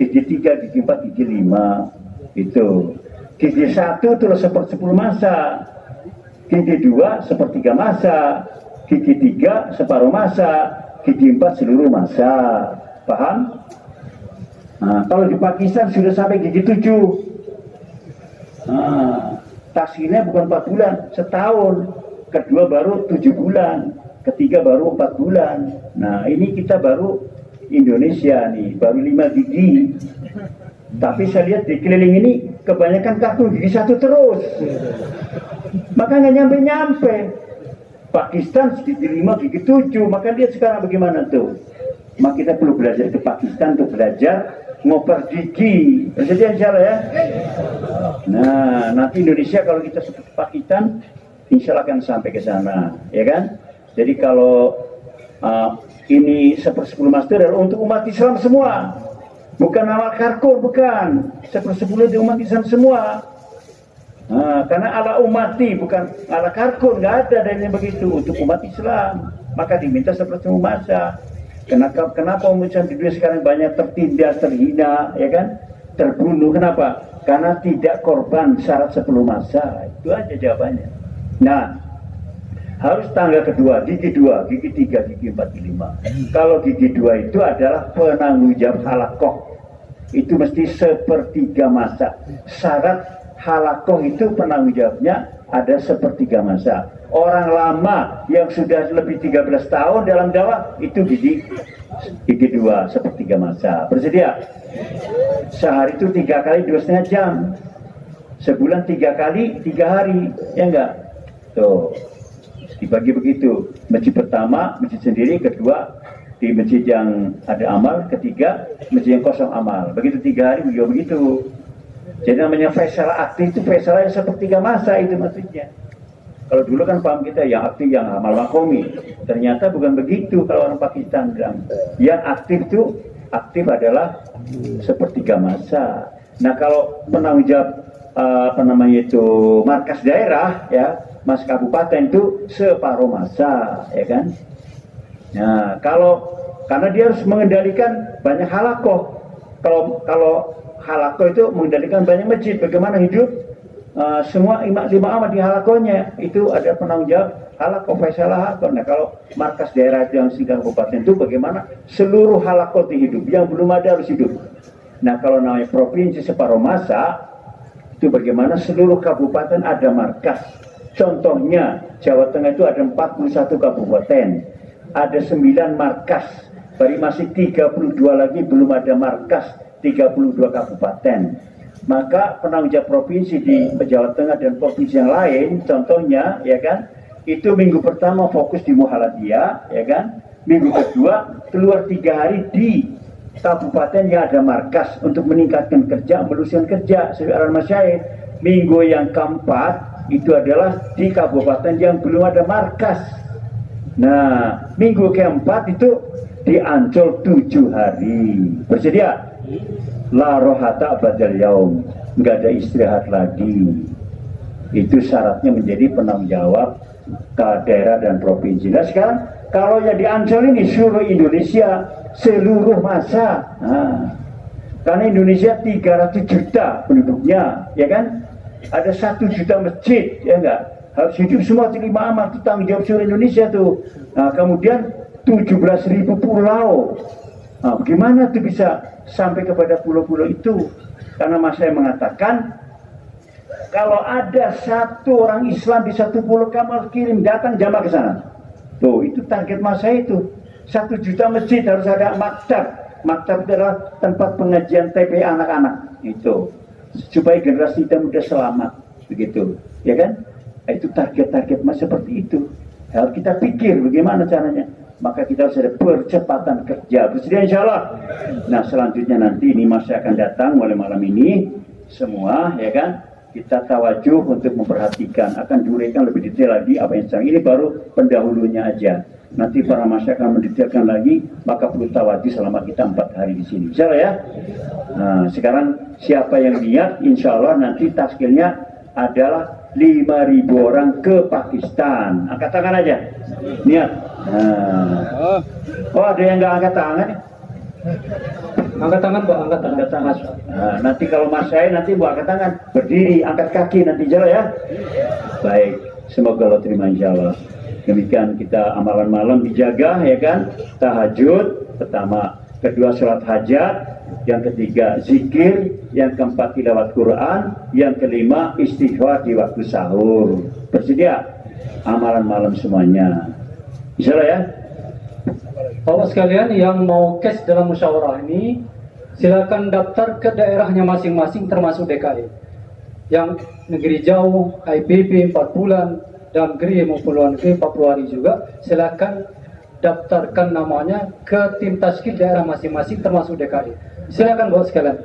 Gigi 3, gigi 4, gigi 5. Itu. Gigi 1 terus 1/10 masa. Gigi 2 1/3 masa. Gigi 3 separuh masa. Gigi 4 seluruh masa. Paham? Nah, kalau di Pakistan sudah sampai gigi 7. Nah, taksirnya bukan 4 bulan, setahun. Kedua baru 7 bulan. Ketiga baru 4 bulan. Nah, ini kita baru Indonesia nih, baru 5 gigi. Tapi saya lihat di keliling ini kebanyakan kartu gigi 1 terus. Maka nggak nyampe-nyampe. Pakistan gigi 5, gigi 7. Maka lihat sekarang bagaimana tuh. Maka kita perlu belajar ke Pakistan untuk belajar ngoper gigi. Bersedia insya Allah ya. Nah, nanti Indonesia kalau kita seperti Pakistan, insya Allah akan sampai ke sana, ya kan? Jadi kalau ini 1/10 mas itu adalah untuk umat Islam semua, bukan amal karkur, bukan. 1/10 di umat Islam semua. Nah, karena ala umati bukan ala karkur, nggak ada dari begitu untuk umat Islam. Maka diminta 1/10 masa. Kenapa umat Islam di dunia sekarang banyak tertindas, terhina, ya kan? Terbunuh, kenapa? Karena tidak korban syarat 10 masa. Itu aja jawabannya. Nah, harus tangga kedua, gigi 2, gigi 3, gigi 4, gigi 5. Kalau gigi 2 itu adalah penanggung jawab halakoh. Itu mesti 1/3 masa. Syarat halakoh itu penanggung jawabnya ada 1/3 masa. Orang lama yang sudah lebih 13 tahun dalam dakwah itu gigi 2, 1/3 masa. Bersedia? Sehari itu 3 kali 2,5 jam. Sebulan 3 kali 3 hari, ya enggak? Tuh, dibagi begitu. Masjid pertama, masjid sendiri. Kedua, di masjid yang ada amal. Ketiga, masjid yang kosong amal. Begitu 3 hari juga begitu. Jadi namanya faisalah aktif itu faisalah yang 1/3 masa itu maksudnya. Kalau dulu kan paham kita yang aktif yang amal makomi. Ternyata bukan begitu kalau orang Pakistan bilang. Yang aktif itu aktif adalah 1/3 masa. Nah kalau penanggung jawab markas daerah ya, mas kabupaten itu separuh masa, ya kan? Nah karena dia harus mengendalikan banyak halakoh. Kalau halakoh itu mengendalikan banyak masjid, bagaimana hidup semua lima imam di halakohnya, itu ada penanggung jawab halakoh faisalah halakoh. Nah kalau markas daerah itu yang tingkat kabupaten itu bagaimana seluruh halakoh hidup, yang belum ada harus hidup. Nah kalau namanya provinsi separuh masa itu bagaimana seluruh kabupaten ada markas. Contohnya Jawa Tengah itu ada 41 kabupaten, ada 9 markas, baru masih 32 lagi belum ada markas, 32 kabupaten. Maka penanggung jawab provinsi di Jawa Tengah dan provinsi yang lain, contohnya, ya kan, itu minggu pertama fokus di Muhammadiyah, ya kan, minggu kedua keluar 3 hari di kabupaten yang ada markas untuk meningkatkan kerja, meluluskan kerja, sesuai arahan masyayikh. Minggu yang keempat itu adalah di kabupaten yang belum ada markas. Nah, minggu keempat itu di Ancol 7 hari. Bersedia? La rohata badal yaum, nggak ada istirahat lagi. Itu syaratnya menjadi penanggung jawab ke daerah dan provinsi. Nah sekarang kalau yang di Ancol ini seluruh Indonesia seluruh masa. Nah, karena Indonesia 300 juta penduduknya, ya kan? Ada 1 juta masjid, ya enggak? Harus hidup semua 5 amal, itu tanggung jawab seluruh Indonesia tuh. Nah kemudian 17.000 pulau. Nah, bagaimana tuh bisa sampai kepada pulau-pulau itu? Karena mas saya mengatakan kalau ada 1 orang Islam di 1 pulau, kamu kirim datang jamaah ke sana. Tuh itu target mas saya itu. 1 juta masjid harus ada maktab. Maktab itu adalah tempat pengajian TPA anak-anak itu supaya generasi kita muda selamat begitu, ya kan? Itu target-target mas seperti itu. Harus kita pikir bagaimana caranya. Maka kita harus ada percepatan kerja. Bersedia insya Allah. Nah selanjutnya nanti ini masih akan datang mulai malam ini semua, ya kan? Kita tawajuh untuk memperhatikan, akan diuraikan lebih detail lagi apa yang sedang. Ini baru pendahulunya aja. Nanti para masyarakat akan mendetailkan lagi, maka perlu tawadi selama kita 4 hari di sini. Insyaallah ya. Nah, sekarang siapa yang niat, insya Allah nanti taskilnya adalah 5.000 orang ke Pakistan. Angkat tangan aja. Niat. Nah. Oh, ada yang nggak angkat tangan? Angkat tangan, Pak. Angkat tangan. Nah, nanti kalau Mas saya nanti mau angkat tangan, berdiri, angkat kaki nanti jalan ya. Baik, semoga Allah terima insya Allah. Demikian kita amalan malam dijaga ya kan. Tahajud pertama, kedua sholat hajat, yang ketiga zikir, yang keempat tilawat Quran, yang kelima istighfar di waktu sahur. Bersedia amalan malam semuanya. Insya Allah ya. Bapak sekalian yang mau cash dalam musyawarah ini, silakan daftar ke daerahnya masing-masing termasuk DKI. Yang negeri jauh, IPB 4 bulan, dan negeri maupun luar negeri 40 hari juga, silakan daftarkan namanya ke tim taskil daerah masing-masing termasuk DKI. Silakan Bapak sekalian.